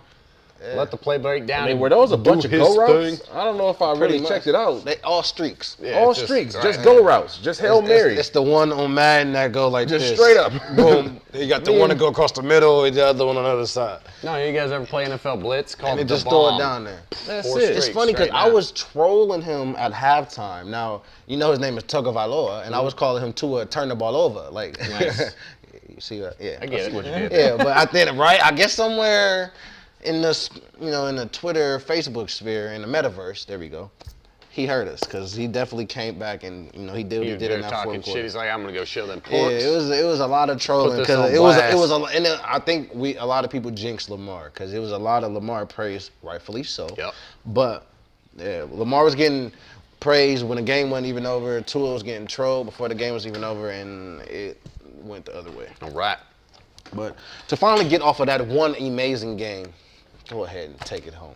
Yeah. Let the play break down. I mean, were those a bunch of go routes? I don't know if I really checked it out. They all streaks. Yeah, all streaks. Just go routes. Just Hail Mary. It's the one on Madden that go like just this. Straight up. Boom. You got the one that go across the middle and the other one on the other side. No, you guys ever play NFL Blitz? And they just throw it down there. That's it. It's funny because I was trolling him at halftime. Now, his name is Tagovailoa, and I was calling him Tua turn the ball over. Like, nice. You see that? Yeah. I get it. Yeah, but I think, right? I guess somewhere in this, in the Twitter, Facebook sphere, in the metaverse, there we go. He hurt us because he definitely came back and he did what he did in that fourth quarter. Shit. He's like, I'm gonna go show them punks. Yeah, it was a lot of trolling because it was and I think a lot of people jinxed Lamar because it was a lot of Lamar praise, rightfully so. Yep. But yeah, Lamar was getting praise when the game wasn't even over. Tua was getting trolled before the game was even over, and it went the other way. All right. But to finally get off of that one amazing game, go ahead and take it home.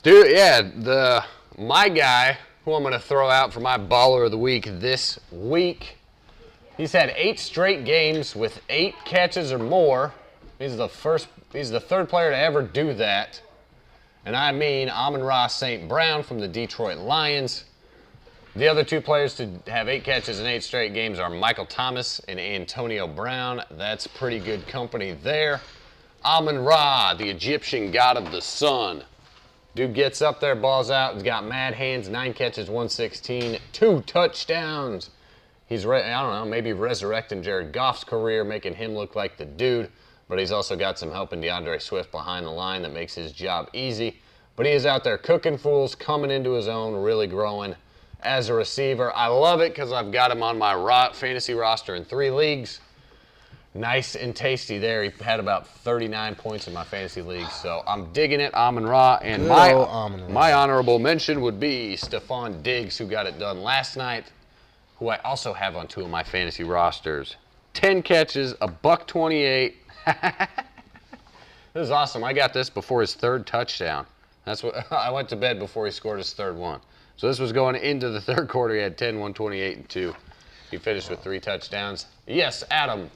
Dude, yeah, my guy, who I'm going to throw out for my baller of the week this week, he's had 8 straight games with 8 catches or more. He's the third player to ever do that. And I mean Amon-Ra St. Brown from the Detroit Lions. The other 2 players to have 8 catches in 8 straight games are Michael Thomas and Antonio Brown. That's pretty good company there. Amon-Ra, the Egyptian god of the sun. Dude gets up there, balls out. He's got mad hands, 9 catches, 116, 2 touchdowns. He's, I don't know, maybe resurrecting Jared Goff's career, making him look like the dude. But he's also got some help in DeAndre Swift behind the line that makes his job easy. But he is out there cooking fools, coming into his own, really growing as a receiver. I love it because I've got him on my fantasy roster in 3 leagues. Nice and tasty there. He had about 39 points in my fantasy league, so I'm digging it. Amon-Ra, and my honorable mention would be Stephon Diggs, who got it done last night, who I also have on 2 of my fantasy rosters. 10 catches, $128. This is awesome. I got this before his third touchdown. That's what I went to bed before he scored his third one. So this was going into the third quarter. He had 10, 128, and 2. He finished with 3 touchdowns. Yes, Adam.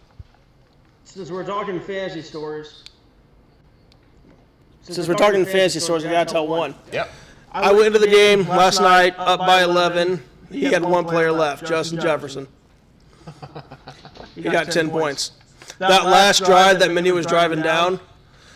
Since we're talking fantasy stories. I gotta tell one. Yep. I went into the game last night up by 11. He had one player left, Justin Jefferson. He got 10 points. That last drive that Minnie was driving down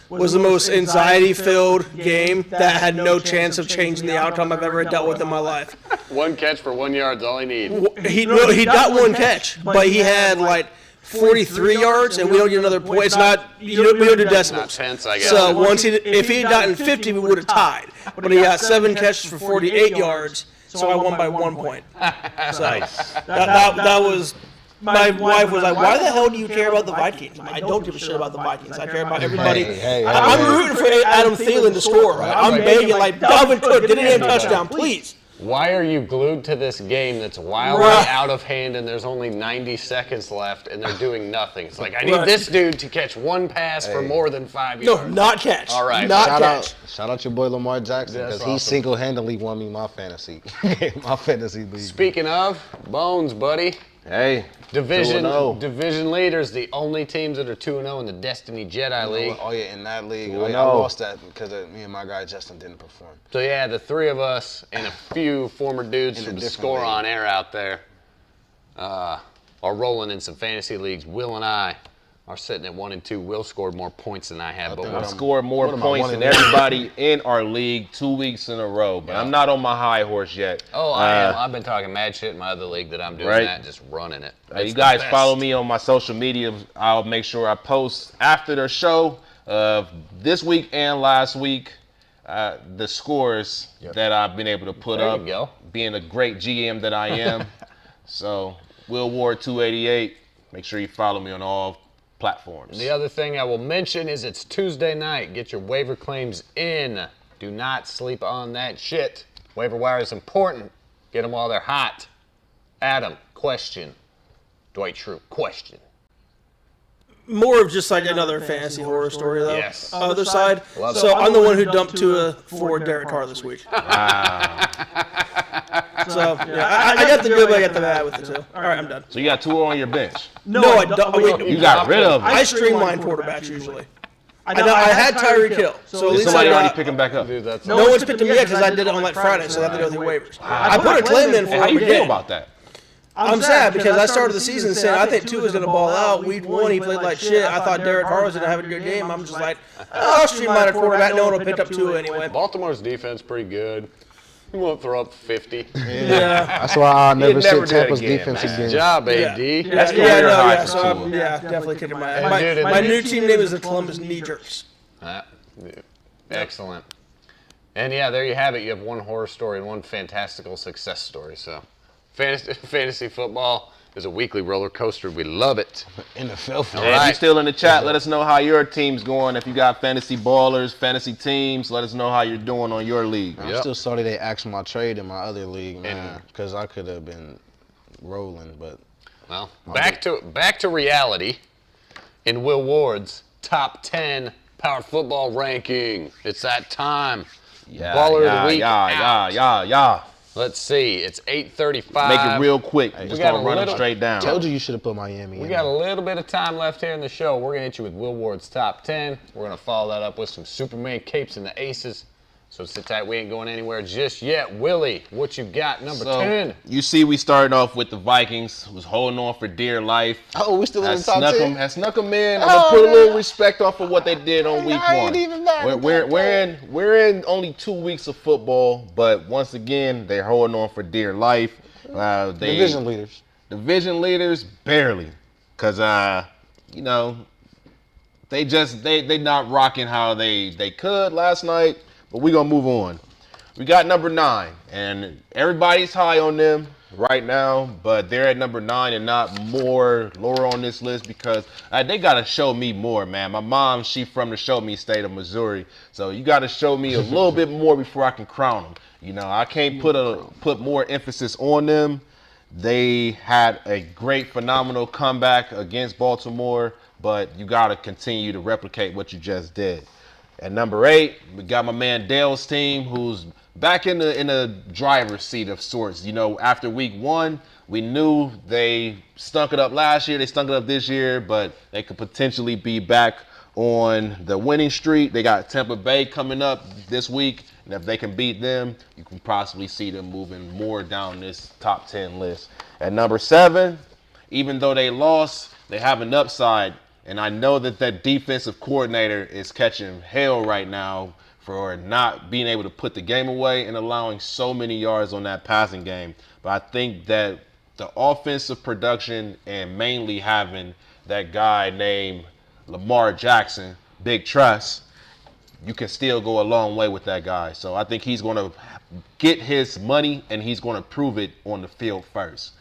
was the most anxiety-filled game that had no chance of changing the outcome I've ever dealt with in my life. 1 catch for 1 yard is all he needs. He got 1 catch, but he had like 43 yards, and we don't get another point. It's not, we don't do decimals. Not tenths, I guess. So if he had gotten 50, we would have tied. But he got 7 catches for 48 yards, so I won by 1 point. So that was. My wife was like, "Why the hell do you care about the Vikings?" I don't give a shit about the Vikings. I care about everybody. I'm rooting for Adam Thielen to score. Right? I'm begging, like, Dalvin Cook, get a damn touchdown, please. Why are you glued to this game that's wildly out of hand and there's only 90 seconds left and they're doing nothing? It's like, I need this dude to catch 1 pass for more than 5 yards. No, not catch. All right. Shout out your boy Lamar Jackson, because he single-handedly won me my fantasy league. Speaking of, Bones, buddy. Hey, Division leaders, the only teams that are 2-0 in the Destiny Jedi League. Oh, yeah, in that league. I lost that because me and my guy Justin didn't perform. So, yeah, the 3 of us and a few former dudes from the Score on Air out there are rolling in some fantasy leagues. Will and I are sitting at 1 and 2. Will scored more points than I have. But I scored more points than everybody in our league 2 weeks in a row. But I'm not on my high horse yet. Oh, I am. I've been talking mad shit in my other league that I'm doing that, just running it. You guys follow me on my social media. I'll make sure I post after the show this week and last week the scores that I've been able to put up. There you go. Being a great GM that I am. So, Will Ward 288. Make sure you follow me on all platforms. And the other thing I will mention is it's Tuesday night. Get your waiver claims in. Do not sleep on that shit. Waiver wire is important. Get them while they're hot. Adam, question. Dwight Schrute, question. More of just like another fantasy horror story, though. Yes. Other side. So I'm the one who dumped Tua for Derek Carr this week. Wow. So, yeah, I got the good, but I got the bad with it, too. All right, I'm done. So you got Tua on your bench? No, I don't. You got rid of him. I streamline quarterbacks usually. I had Tyreek Hill. So did somebody already pick him back up? Dude, that's no one's picked him yet because I did it on like Friday, so I have to go through waivers. I put a claim in for him. How do you feel about that? I'm sad because I started the season saying I think Tua's going to ball out. Week 1, he played like shit. I thought Derek Carr was going to have a good game. I'm just like, I'll streamline a quarterback. No one will pick up Tua anyway. Baltimore's defense pretty good. He won't throw up 50. Yeah. That's why I'll never sit Tampa's defense again. Good job, AD. Definitely kicking my ass. My new team name is the Columbus Knee Jerks. Excellent. And yeah, there you have it. You have 1 horror story and 1 fantastical success story. So, fantasy football is a weekly roller coaster. We love it. NFL. All right. If you're still in the chat, let us know how your team's going. If you got fantasy ballers, fantasy teams, let us know how you're doing on your league. I'm still sorry they asked my trade in my other league, man, because I could have been rolling. But well, back to reality. In Will Ward's top 10 power football ranking, it's that time. Baller of the week. Yeah. Let's see. It's 8:35. Make it real quick. Just gonna run it straight down. Told you should have put Miami. We got a little bit of time left here in the show. We're gonna hit you with Will Ward's top 10. We're gonna follow that up with some Superman capes and the aces. So sit tight. We ain't going anywhere just yet. Willie, what you got? Number 10. You see, we started off with the Vikings. Was holding on for dear life. Oh, we still in the top 10? Has snuck them in. I'm gonna put a little respect off of what they did on week 1. Ain't even mad. We're in only 2 weeks of football, but once again, they're holding on for dear life. Division leaders. Division leaders, barely, cause they not rocking how they could last night. But we're going to move on. We got number 9, and everybody's high on them right now, but they're at number 9 and not more lower on this list because they got to show me more, man. My mom, she from the Show Me state of Missouri, so you got to show me a little bit more before I can crown them. You know, I can't put more emphasis on them. They had a great, phenomenal comeback against Baltimore, but you got to continue to replicate what you just did. At number 8, we got my man Dale's team, who's back in the driver's seat of sorts. You know, after week 1, we knew they stunk it up last year. They stunk it up this year, but they could potentially be back on the winning streak. They got Tampa Bay coming up this week, and if they can beat them, you can possibly see them moving more down this top 10 list. At number 7, even though they lost, they have an upside, and I know that defensive coordinator is catching hell right now for not being able to put the game away and allowing so many yards on that passing game. But I think that the offensive production and mainly having that guy named Lamar Jackson, Big Trust, you can still go a long way with that guy. So I think he's going to get his money and he's going to prove it on the field first.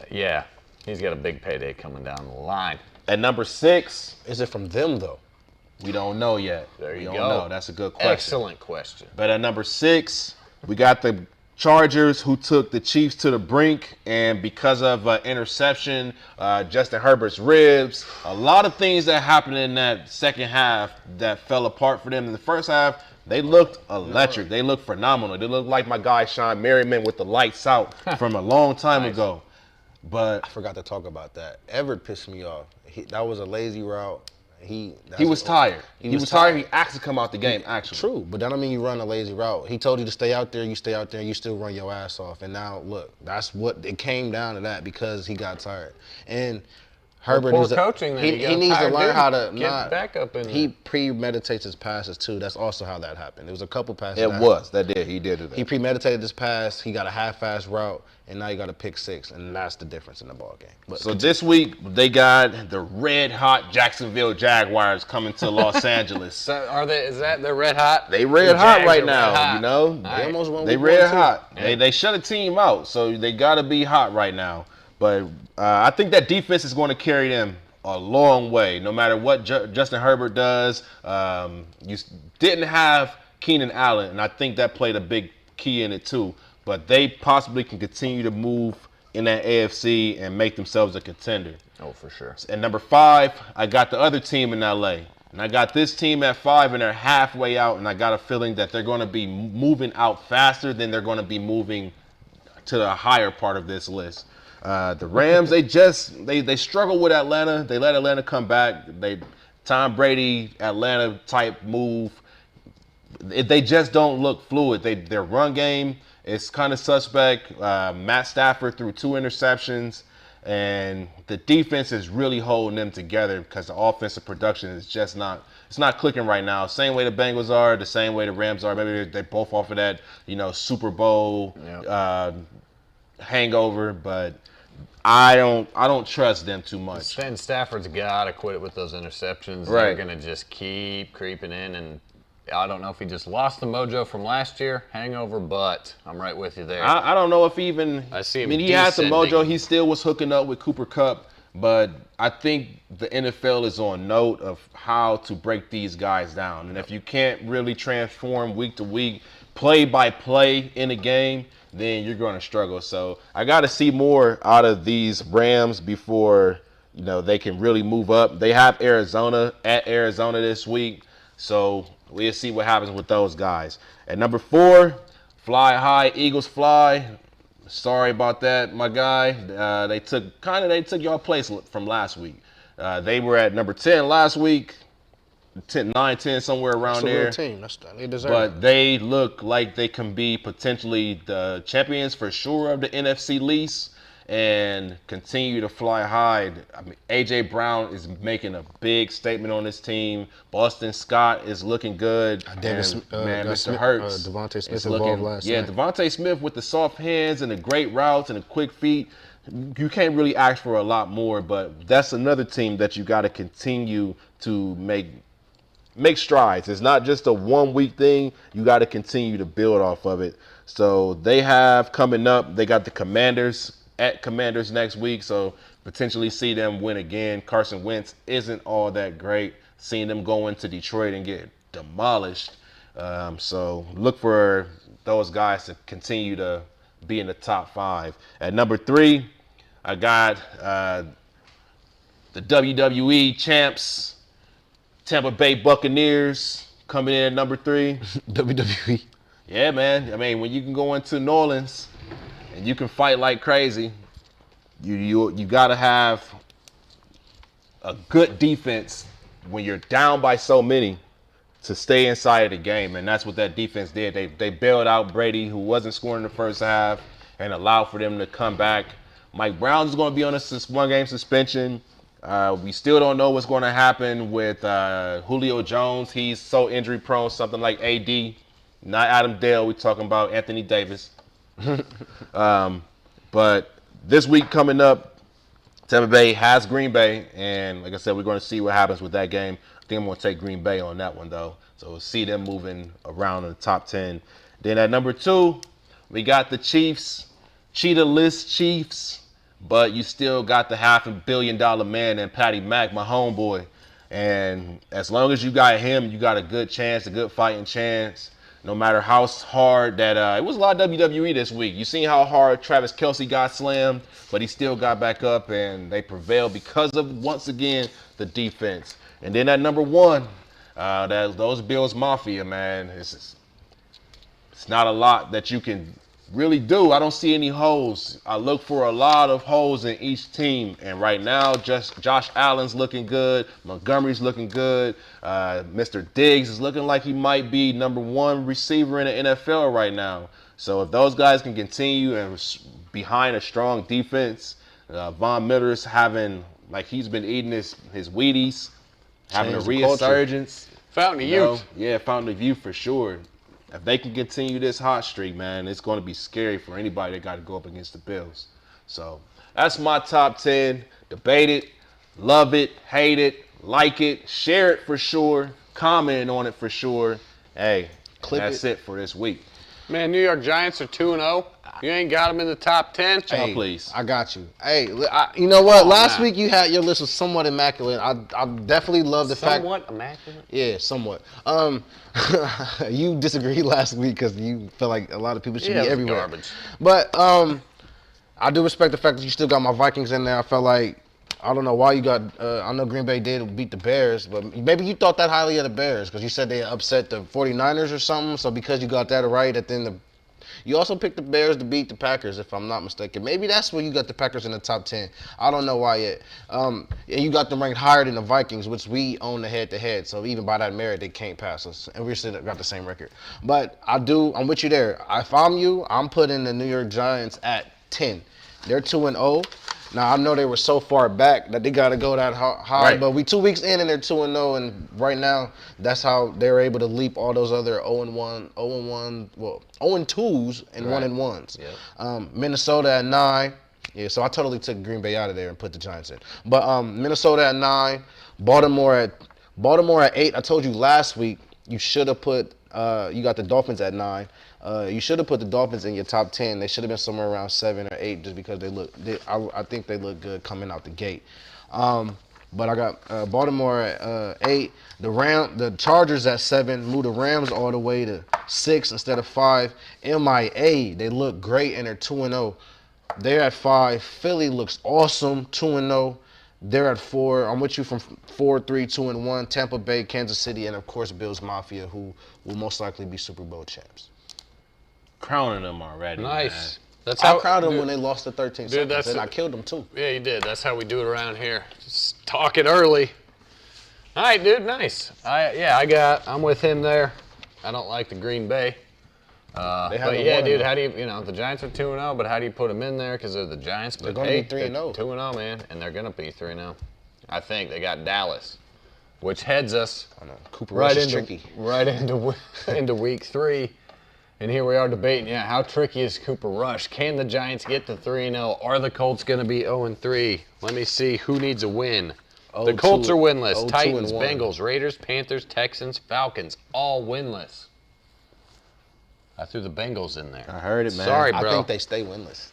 Yeah, he's got a big payday coming down the line. At number 6, is it from them though? We don't know yet. There you go. go. Know. That's a good question. Excellent question. But at number 6, we got the Chargers, who took the Chiefs to the brink, and because of interception, Justin Herbert's ribs, a lot of things that happened in that second half that fell apart for them. In the first half, they looked electric. They looked phenomenal. They looked like my guy Sean Merriman with the lights out from a long time ago. But I forgot to talk about that. Everett pissed me off. That was a lazy route. He was tired. He was tired. He asked to come out the game, actually. True, but that don't mean you run a lazy route. He told you to stay out there, you stay out there, and you still run your ass off. And now, look, that's what it came down to, that because he got tired. And Herbert is coaching. He needs to learn how to get back up in. He premeditates his passes too. That's also how that happened. There was a couple passes. He did do that. He premeditated his pass. He got a half-ass route, and now you got a pick 6, and that's the difference in the ball game. But so this week they got the red-hot Jacksonville Jaguars coming to Los Angeles. So are they? Is that they're red hot? They red hot right now. Hot. You know, They almost won. They red hot. Yeah. They shut a team out, so they got to be hot right now. But I think that defense is going to carry them a long way, no matter what Justin Herbert does. You didn't have Keenan Allen, and I think that played a big key in it too. But they possibly can continue to move in that AFC and make themselves a contender. Oh, for sure. And number 5, I got the other team in LA. And I got this team at 5, and they're halfway out, and I got a feeling that they're going to be moving out faster than they're going to be moving to the higher part of this list. The Rams, they struggle with Atlanta. They let Atlanta come back. Tom Brady, Atlanta type move. They just don't look fluid. Their run game is kind of suspect. Matt Stafford threw 2 interceptions, and the defense is really holding them together because the offensive production is just not clicking right now. Same way the Bengals are, the same way the Rams are. Maybe they're both off of that, Super Bowl hangover, but I don't trust them too much. And Stafford's got to quit it with those interceptions. Right. They're going to just keep creeping in, and I don't know if he just lost the mojo from last year, hangover, but I'm right with you there. I don't know if he even. I see him. He had the mojo. He still was hooking up with Cooper Kupp, but I think the NFL is on note of how to break these guys down. And if you can't really transform week to week, play by play in a game, then you're going to struggle. So I got to see more out of these Rams before they can really move up. They have Arizona this week, so we'll see what happens with those guys. At number 4, fly high, Eagles fly. Sorry about that, my guy. They took y'all place from last week. They were at number 10 last week. 9-10, somewhere around there. That's a real team. They deserve but it. they look like they can be potentially the champions for sure of the NFC lease and continue to fly high. I mean, A.J. Brown is making a big statement on this team. Boston Scott is looking good. Mr. Hurts Devontae Smith is looking. last night. Devontae Smith with the soft hands and the great routes and the quick feet. You can't really ask for a lot more, but that's another team that you got to continue to make strides. It's not just a 1-week thing. You got to continue to build off of it. So they have coming up, they got the Commanders at Commanders next week, so potentially see them win again. Carson Wentz isn't all that great. Seeing them go into Detroit and get demolished. So look for those guys to continue to be in the top 5. At number 3, I got the WWE champs, Tampa Bay Buccaneers, coming in at number 3. WWE. Yeah, man. I mean, when you can go into New Orleans and you can fight like crazy, you got to have a good defense when you're down by so many to stay inside of the game, and that's what that defense did. They bailed out Brady, who wasn't scoring in the first half, and allowed for them to come back. Mike Brown's going to be on a 1-game suspension. We still don't know what's going to happen with Julio Jones. He's so injury prone, something like AD. Not Adam Dale. We're talking about Anthony Davis. But this week coming up, Tampa Bay has Green Bay, and like I said, we're going to see what happens with that game. I think I'm going to take Green Bay on that one, though. So we'll see them moving around in the top 10. Then at number 2, we got the Chiefs, cheetah-less Chiefs, but you still got the $500 million man and Patty Mack, my homeboy. And as long as you got him, you got a good chance, a good fighting chance. No matter how hard that it was a lot of WWE this week. You seen how hard Travis Kelce got slammed, but he still got back up, and they prevailed because of, once again, the defense. And then at number 1, those Bills Mafia, man, it's not a lot that you can really do. I don't see any holes. I look for a lot of holes in each team, and right now, just Josh Allen's looking good. Montgomery's looking good. Mr. Diggs is looking like he might be number 1 receiver in the NFL right now. So if those guys can continue and behind a strong defense, Von Miller's having, like, he's been eating his Wheaties, having a resurgence. Fountain of youth. Yeah, fountain of youth for sure. If they can continue this hot streak, man, it's going to be scary for anybody that got to go up against the Bills. So that's my top 10. Debate it, love it, hate it, like it, share it for sure, comment on it for sure. Hey, that's it for this week. Man, New York Giants are 2-0. You ain't got them in the top 10? Hey, please. I got you. Hey, you know what? Last week you had your list was somewhat immaculate. I definitely love the fact. Somewhat immaculate? Yeah, somewhat. You disagreed last week because you felt like a lot of people should be everywhere. Garbage. But I do respect the fact that you still got my Vikings in there. I felt like, I don't know why you got, I know Green Bay did beat the Bears, but maybe you thought that highly of the Bears because you said they upset the 49ers or something. So because you got that right, at the end you also picked the Bears to beat the Packers, if I'm not mistaken. Maybe that's where you got the Packers in the top 10. I don't know why yet. And you got them ranked higher than the Vikings, which we own the head-to-head. So even by that merit, they can't pass us. And we still got the same record. But I'm with you there. If I'm you, I'm putting the New York Giants at 10. They're 2-0. Now, I know they were so far back that they got to go that high, right. But we 2 weeks in and they're 2-0, and right now, that's how they're able to leap all those other 0-1, 0-1, well, 0-2s and 1-1s. Yeah. Minnesota at 9. Yeah, so I totally took Green Bay out of there and put the Giants in. But Minnesota at 9, Baltimore at 8. I told you last week you should have put you got the Dolphins at 9. You should have put the Dolphins in your top 10. They should have been somewhere around 7 or 8 just because I think they look good coming out the gate. But I got Baltimore at 8. The Chargers at 7. Move the Rams all the way to 6 instead of 5. MIA, they look great and they're 2-0. They're at 5. Philly looks awesome, 2-0. They're at 4. I'm with you from 4, 3, 2, and 1. Tampa Bay, Kansas City, and of course Bills Mafia, who will most likely be Super Bowl champs. Crowning them already. Nice. Man. That's how I crowned them when they lost the 13 seconds, and I killed them too. Yeah, you did. That's how we do it around here. Just talk it early. All right, dude. Nice. I'm with him there. I don't like the Green Bay. But yeah, dude, how do you the Giants are 2-0, but how do you put them in there? Because they're the Giants. But they're going to be 3-0. 2-0, man, and they're going to be 3-0. I think they got Dallas, which heads us Cooper Rush is tricky. Right into week 3. And here we are debating, how tricky is Cooper Rush? Can the Giants get to 3-0? Are the Colts going to be 0-3? Let me see who needs a win. The Colts are winless. Titans, Bengals, Raiders, Panthers, Texans, Falcons, all winless. I threw the Bengals in there. I heard it, man. Sorry, bro. I think they stay winless.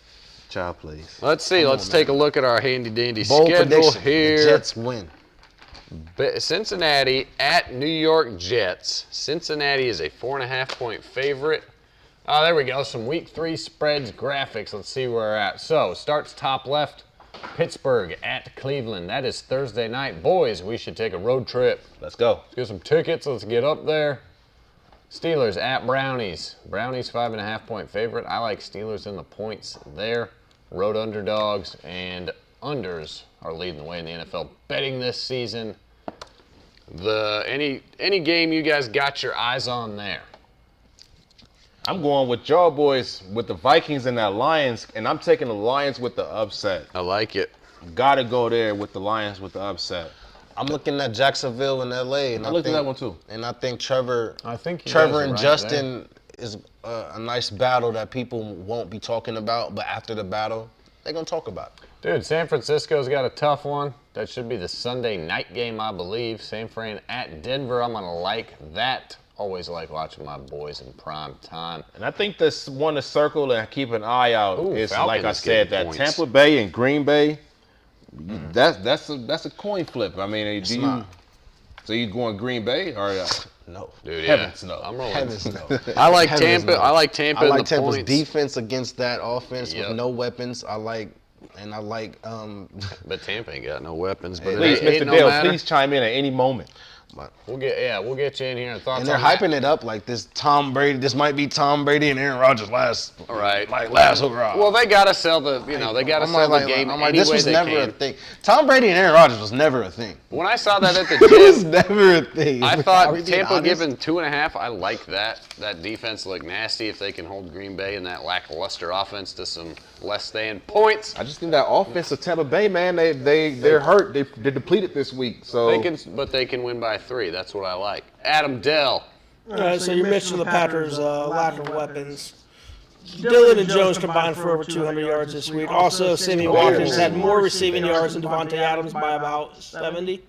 Child, please. Let's see. Let's take a look at our handy-dandy schedule here. The Jets win. Cincinnati at New York Jets. Cincinnati is a 4.5-point favorite. Oh, there we go. Some week 3 spreads graphics. Let's see where we're at. So, starts top left. Pittsburgh at Cleveland. That is Thursday night. Boys, we should take a road trip. Let's go. Let's get some tickets. Let's get up there. Steelers at Brownies. Brownies 5.5-point favorite. I like Steelers in the points there. Road underdogs and unders are leading the way in the NFL betting this season. Any game you guys got your eyes on there? I'm going with y'all boys with the Vikings and that Lions, and I'm taking the Lions with the upset. I like it. Gotta go there with the Lions with the upset. I'm looking at Jacksonville and LA, and I looked at that one too. And I think Trevor and Justin is a nice battle that people won't be talking about, but after the battle, they're gonna talk about it. Dude, San Francisco's got a tough one. That should be the Sunday night game, I believe. San Fran at Denver. I'm gonna like that. Always like watching my boys in prime time. And I think this one to circle and keep an eye out is, Falcons like I said, that points. Tampa Bay and Green Bay. That's a coin flip. I mean, so you going Green Bay or no? Dude, heavens no. I'm rolling. Heavens no. I like Heavens Tampa. no. I like Tampa. I in like the Tampa's points. defense against that offense with no weapons. I like. But Tampa ain't got no weapons. But Please, it ain't Mr. no Dale, matter. please chime in at any moment. We'll get you in here and thoughts. And they're on that. hyping it up like this Tom Brady. This might be Tom Brady and Aaron Rodgers last hurrah. Well, they gotta sell the the game. I'm like, any this way was they never can. a thing. Tom Brady and Aaron Rodgers was never a thing. When I saw that at the It was gym, never a thing. I Are thought we being Tampa honest? giving 2.5. I like that. That defense looked nasty if they can hold Green Bay and that lackluster offense to some less than points. I just think that offense of Tampa Bay, man, they're hurt. They're depleted this week. So They can win by 3. That's what I like. Adam Dell. All right, so you mentioned the Packers' lack of weapons. Dillon and Jones combined for over 200 yards this week. Also, Sammy Watkins had more receiving yards than Devontae Adams by about 70.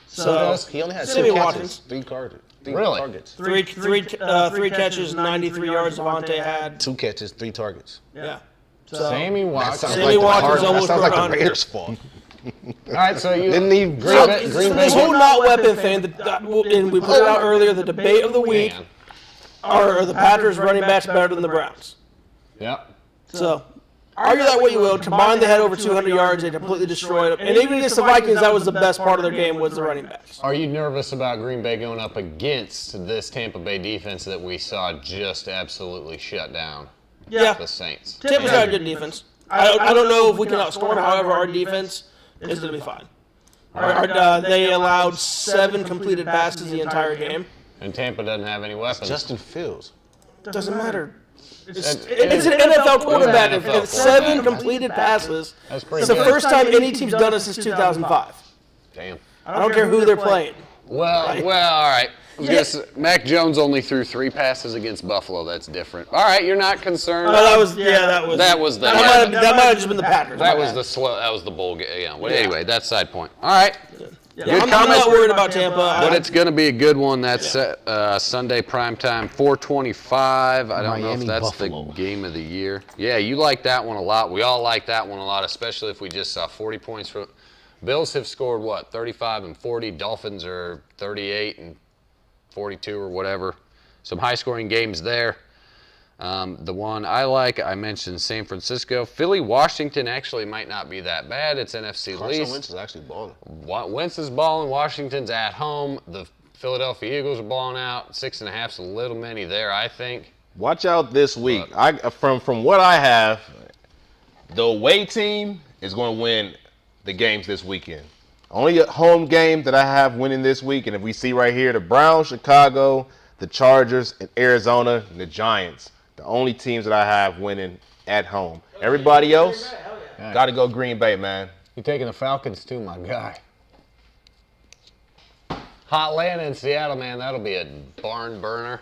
So he only had Sammy 2 Watkins, catches, 3 Really? targets. three catches, 93 yards. Devontae had 2 catches, 3 targets. yeah. So Sammy Watkins. Sammy Watkins almost sounds broke like the 100. Raiders' fault. All right, so you Didn't he? Green Bay. This whole not weapon thing, and we put it out earlier. The debate of the week: are the Packers running backs better than the Browns? Yep. So, argue that way you will. Combined, they had over 200 yards. They completely destroyed them. And even against the Vikings, that was the best part of their game was the running backs. Are you nervous about Green Bay going up against this Tampa Bay defense that we saw just absolutely shut down Yeah. the Saints? Tampa's got a good defense. I don't know if we can outscore them. However, our defense is going to be fine. They allowed 7 completed passes the entire game. And Tampa doesn't have any weapons. Justin Fields. Doesn't matter. It's an NFL quarterback. It's an NFL If 7 quarterback. completed passes, That's pretty it's the good. first time any team's done it since 2005. Damn. I don't care who they're playing. Well, all right. Mac Jones only threw 3 passes against Buffalo. That's different. All right, you're not concerned. That was that might have just been the Packers. That was the bowl game. Yeah. Well, anyway, that's side point. All right. I'm not worried about Tampa. But it's going to be a good one. That's Sunday primetime, 4:25. I don't know if that's the game of the year. Yeah, you like that one a lot. We all like that one a lot, especially if we just saw 40 points from. Bills have scored, 35 and 40. Dolphins are 38 and 42 or whatever. Some high-scoring games there. The one I like, I mentioned San Francisco. Philly, Washington actually might not be that bad. It's NFC least. Carson Wentz is actually balling. Wentz is balling. Washington's at home. The Philadelphia Eagles are balling out. 6.5's a little many there, I think. Watch out this week. From what I have, the away team is going to win the games this weekend. Only a home game that I have winning this week, and if we see right here, the Browns, Chicago, the Chargers, and Arizona, and the Giants. The only teams that I have winning at home. Everybody else, got to go Green Bay, man. You taking the Falcons too, my guy. Hot land in Seattle, man. That'll be a barn burner.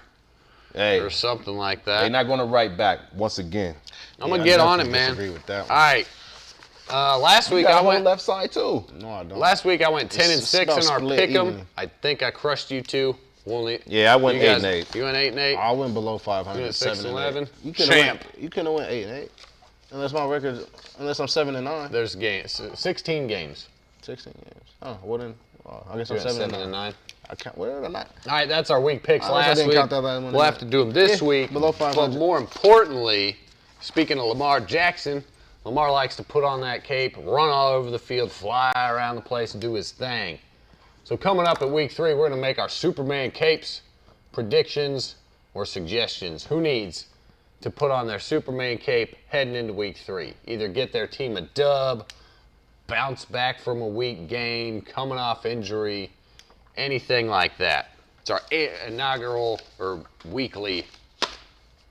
Hey, or something like that. They're not going to write back once again. I'm going to get on it, man. Disagree with that one. All right. Last week I went left side too. No, I don't. Last week I went 10 and 6 in our split pick'em. even. I think I crushed you two. Yeah, I went 8 and 8. You went 8 and 8. I went below 500. You went 6 and 11. You Champ. You couldn't win 8 and 8, unless my record, unless I'm 7 and 9. There's games, 16 games. 16 games. Oh, well then, I guess You I'm went 7 and 9. I can't. Where am I? All right, that's our week picks I last didn't week. count that last one. We'll have to do them this week. Below 500. But more importantly, speaking of Lamar Jackson, Lamar likes to put on that cape, run all over the field, fly around the place, and do his thing. So coming up at week 3, we're going to make our Superman capes, predictions, or suggestions. Who needs to put on their Superman cape heading into week 3? Either get their team a dub, bounce back from a weak game, coming off injury, anything like that. It's our inaugural or weekly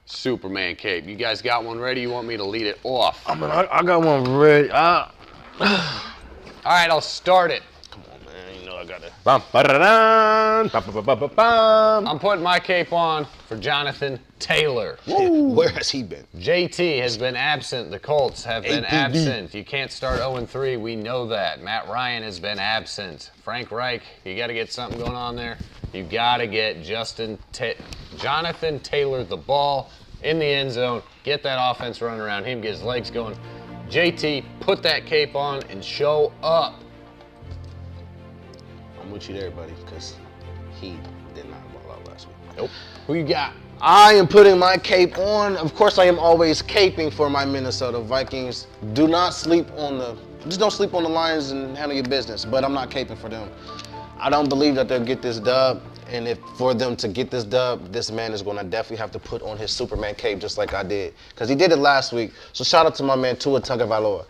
Superman cape. You guys got one ready? You want me to lead it off? I mean, I got one ready. All right, I'll start it. Come on, man. You know I gotta. I'm putting my cape on for Jonathan Taylor. Where has he been? JT has been absent. The Colts have been absent. You can't start 0-3. We know that. Matt Ryan has been absent. Frank Reich, you got to get something going on there. You got to get Jonathan Taylor the ball in the end zone. Get that offense running around him. Get his legs going. JT, put that cape on and show up. I'm with you there, buddy, because he did not ball out last week. Nope. Who you got? I am putting my cape on. Of course, I am always caping for my Minnesota Vikings. Do not sleep on just don't sleep on the Lions and handle your business, but I'm not caping for them. I don't believe that they'll get this dub, and if for them to get this dub, this man is going to definitely have to put on his Superman cape just like I did, because he did it last week. So shout out to my man Tua Tagovailoa.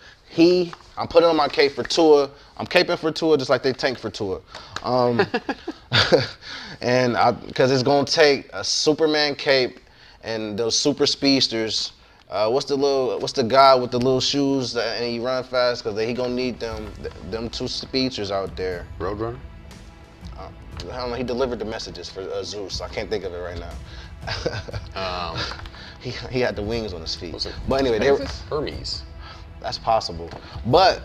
I'm putting on my cape for Tua. I'm caping for Tua just like they tank for Tua. And because it's going to take a Superman cape and those super speedsters. What's the guy with the little shoes and he run fast? Because he going to need them two speedsters out there. Roadrunner? I don't know. He delivered the messages for Zeus. I can't think of it right now. He had the wings on his feet. But anyway, they were Hermes. That's possible. But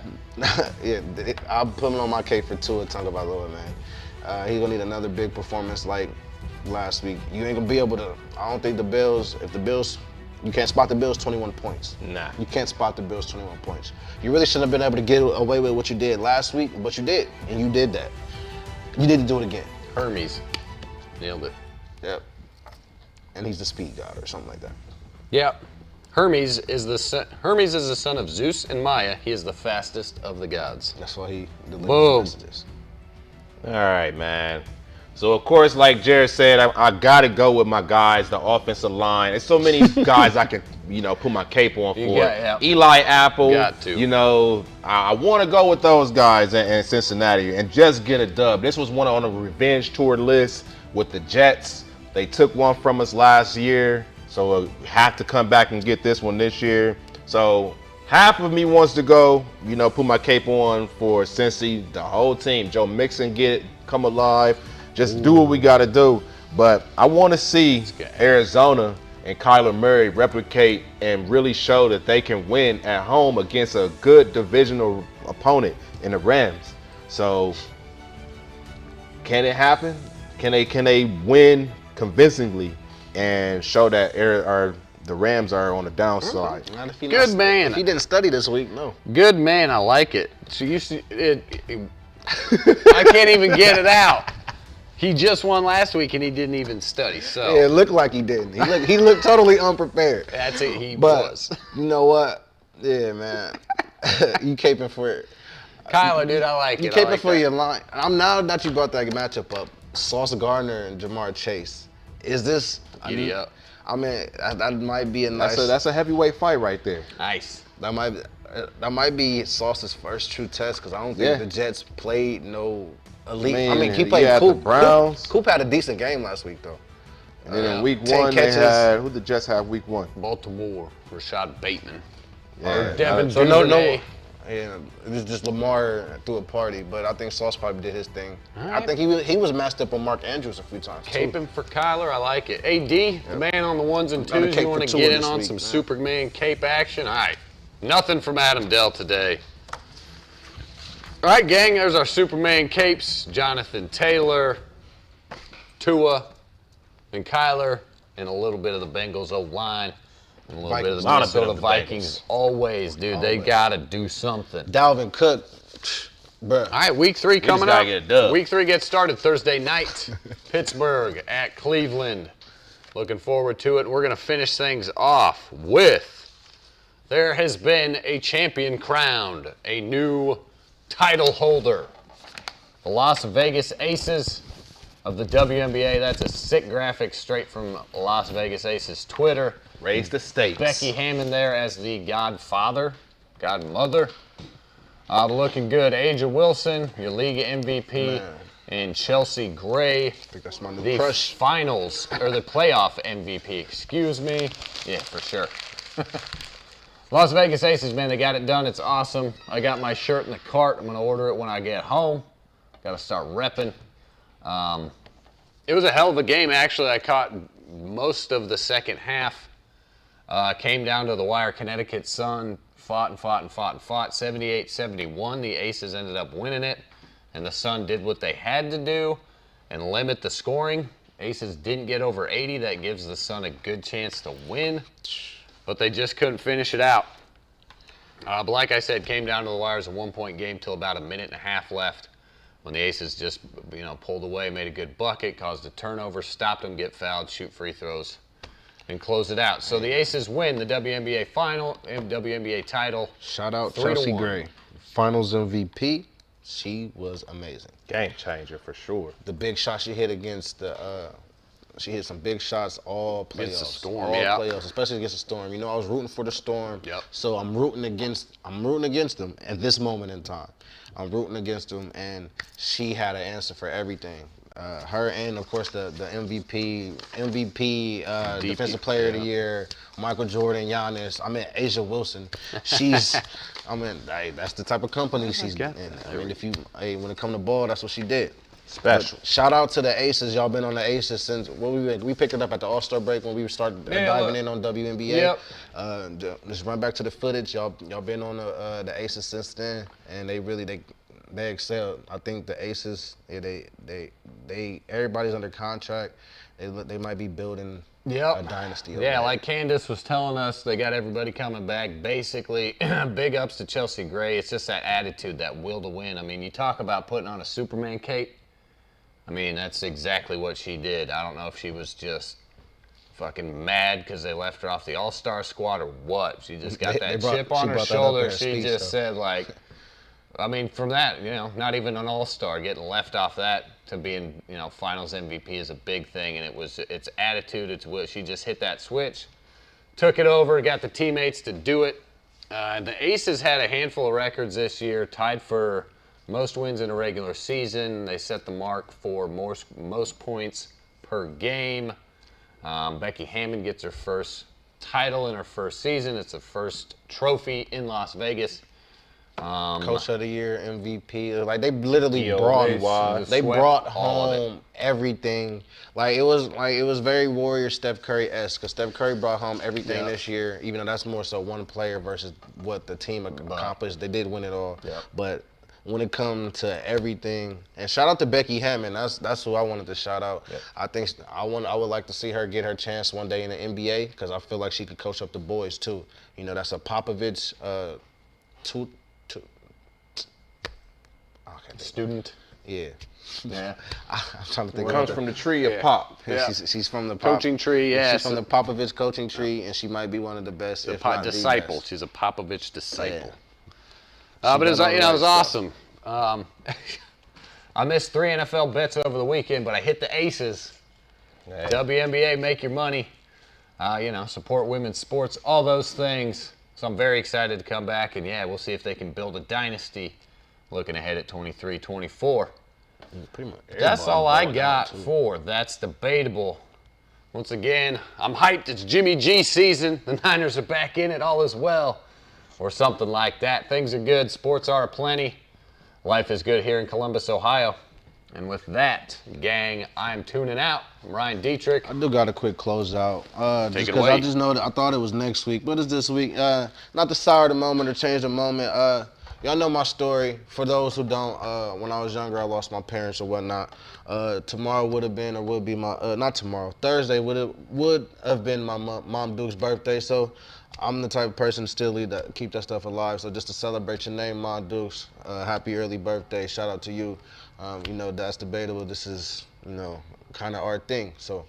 yeah, I'm putting on my cape for Tua Tagovailoa, man. He's gonna need another big performance like last week. You ain't gonna be able to. I don't think the Bills. You can't spot the Bills 21 points. Nah. You can't spot the Bills 21 points. You really shouldn't have been able to get away with what you did last week, but you did, and you did that. You need to do it again. Hermes. Nailed it. Yep. And he's the speed god or something like that. Yep. Hermes is the son of Zeus and Maya. He is the fastest of the gods. That's why he delivers Boom. messages. All right, man. So, of course, like Jared said, I got to go with my guys, the offensive line. There's so many guys I can, put my cape on for. Eli Apple. Got to. I want to go with those guys in Cincinnati and just get a dub. This was one on a revenge tour list with the Jets. They took one from us last year, so we have to come back and get this one this year. So half of me wants to go, put my cape on for Cincy, the whole team. Joe Mixon come alive. Just do what we got to do. But I want to see Arizona and Kyler Murray replicate and really show that they can win at home against a good divisional opponent in the Rams. So can it happen? Can they win convincingly and show that the Rams are on the downside? Good man. If he didn't study this week, no. Good man. I like it. So I can't even get it out. He just won last week and he didn't even study. So yeah, it looked like he didn't. He looked totally unprepared. That's it. He but was. You know what? Yeah, man. You caping for it. Kyler, dude, I like it. You caping for your line. Now that you brought that matchup up, Sauce Gardner and Jamar Chase. Is this? Giddy up. I mean, that might be a nice. That's a heavyweight fight right there. Nice. That might be Sauce's first true test because I don't think the Jets played no elite. He played Coop. Browns. Coop had a decent game last week though. And then in week 1 they had, who did the Jets have week 1? Baltimore. Rashad Bateman. Yeah. Or Devin so Duvernay. Yeah, it was just Lamar threw a party, but I think Sauce probably did his thing. Right. I think he was matched up on Mark Andrews a few times. Caping for Kyler, I like it. AD, the man on the ones and twos, you want to get in on some Superman cape action? All right, nothing from Adam Dell today. All right, gang, there's our Superman capes. Jonathan Taylor, Tua, and Kyler, and a little bit of the Bengals O-line. And a little bit of the Minnesota Vikings. Always, dude. Always. They got to do something. Dalvin Cook, bruh. All right, week 3 coming up. Week 3 gets started Thursday night. Pittsburgh at Cleveland. Looking forward to it. We're going to finish things off with there has been a champion crowned, a new title holder. The Las Vegas Aces of the WNBA. That's a sick graphic straight from Las Vegas Aces Twitter. Raise the stakes. Becky Hammond there as the godmother. Looking good. Aja Wilson, your league MVP, and Chelsea Gray, I think that's my new the crush. finals, or the playoff MVP, excuse me. Yeah, for sure. Las Vegas Aces, man, they got it done. It's awesome. I got my shirt in the cart. I'm going to order it when I get home. Got to start repping. It was a hell of a game, actually. I caught most of the second half. Came down to the wire. Connecticut Sun fought. 78-71. The Aces ended up winning it. And the Sun did what they had to do and limit the scoring. Aces didn't get over 80. That gives the Sun a good chance to win. But they just couldn't finish it out. But like I said, came down to the wire. It was a 1-point game till about a minute and a half left. When the Aces just, pulled away, made a good bucket, caused a turnover, stopped them, get fouled, shoot free throws, and close it out. So the Aces win the WNBA final and WNBA title. Shout out Chelsea Gray, Finals MVP. She was amazing. Game changer for sure. The big shot she hit against the, she hit some big shots all playoffs. Against the Storm, all yeah. playoffs, especially against the Storm. I was rooting for the Storm. Yep. So I'm rooting against them at this moment in time. I'm rooting against them, and she had an answer for everything. Her and, of course, the MVP, Defensive Player of the Year, Michael Jordan, Giannis. Aja Wilson. She's, that's the type of company she's in. When it comes to ball, that's what she did. Special. But shout out to the Aces. Y'all been on the Aces since we picked it up at the All-Star break when we started diving in on WNBA. Yep. Just run back to the footage. Y'all been on the Aces since then, and they excelled. I think the Aces, everybody's under contract. They might be building a dynasty. Yeah, like Candace was telling us, they got everybody coming back. Basically, big ups to Chelsea Gray. It's just that attitude, that will to win. You talk about putting on a Superman cape. That's exactly what she did. I don't know if she was just fucking mad because they left her off the All-Star squad or what. She just got that chip on her shoulder. She just said, from that, not even an All-Star, getting left off that to being, Finals MVP is a big thing, and it's attitude, it's what she just hit that switch, took it over, got the teammates to do it. The Aces had a handful of records this year, tied for most wins in a regular season. They set the mark for most points per game. Becky Hammond gets her first title in her first season. It's the first trophy in Las Vegas. Coach of the Year, MVP. They literally brought home everything. It was very Warrior Steph Curry-esque, because Steph Curry brought home everything this year, even though that's more so one player versus what the team accomplished. They did win it all. But when it comes to everything, and shout out to Becky Hammond. That's who I wanted to shout out. I think I would like to see her get her chance one day in the NBA, because I feel like she could coach up the boys too. That's a Popovich student. Yeah. Yeah. I'm trying to think. Comes from the tree of Pop. Yeah. She's from the coaching tree. Yeah. She's from the Popovich coaching tree, and she might be one of the best. If not disciple. The best. She's a Popovich disciple. Yeah. But it was awesome. I missed 3 NFL bets over the weekend, but I hit the Aces. Hey. WNBA, make your money. Support women's sports, all those things. So I'm very excited to come back, and we'll see if they can build a dynasty. Looking ahead at 23-24. That's all I got for That's Debatable. Once again, I'm hyped. It's Jimmy G season. The Niners are back in it, all is well. Or something like that. Things are good. Sports are aplenty. Life is good here in Columbus, Ohio. And with that, gang, I'm tuning out. I'm Ryan Dietrich. I do got a quick closeout. Take it because away. I just know that I thought it was next week, but it's this week. Not to sour the moment or change the moment. Y'all know my story. For those who don't, when I was younger, I lost my parents or whatnot. Tomorrow would have been, or would be my, not tomorrow, Thursday would have been my mom Duke's birthday. So I'm the type of person still keep that stuff alive. So just to celebrate your name, Mom Dukes, happy early birthday. Shout out to you. That's Debatable. This is, kind of our thing. So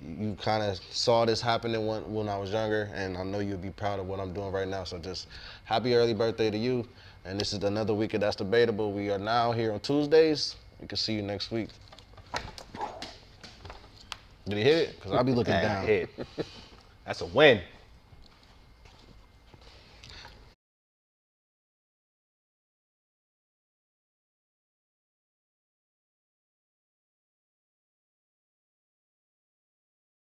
you kind of saw this happening when I was younger, and I know you'll be proud of what I'm doing right now. So just happy early birthday to you. And this is another week of That's Debatable. We are now here on Tuesdays. We can see you next week. Did he hit it? Because I'll be looking That down. hit. That's a win.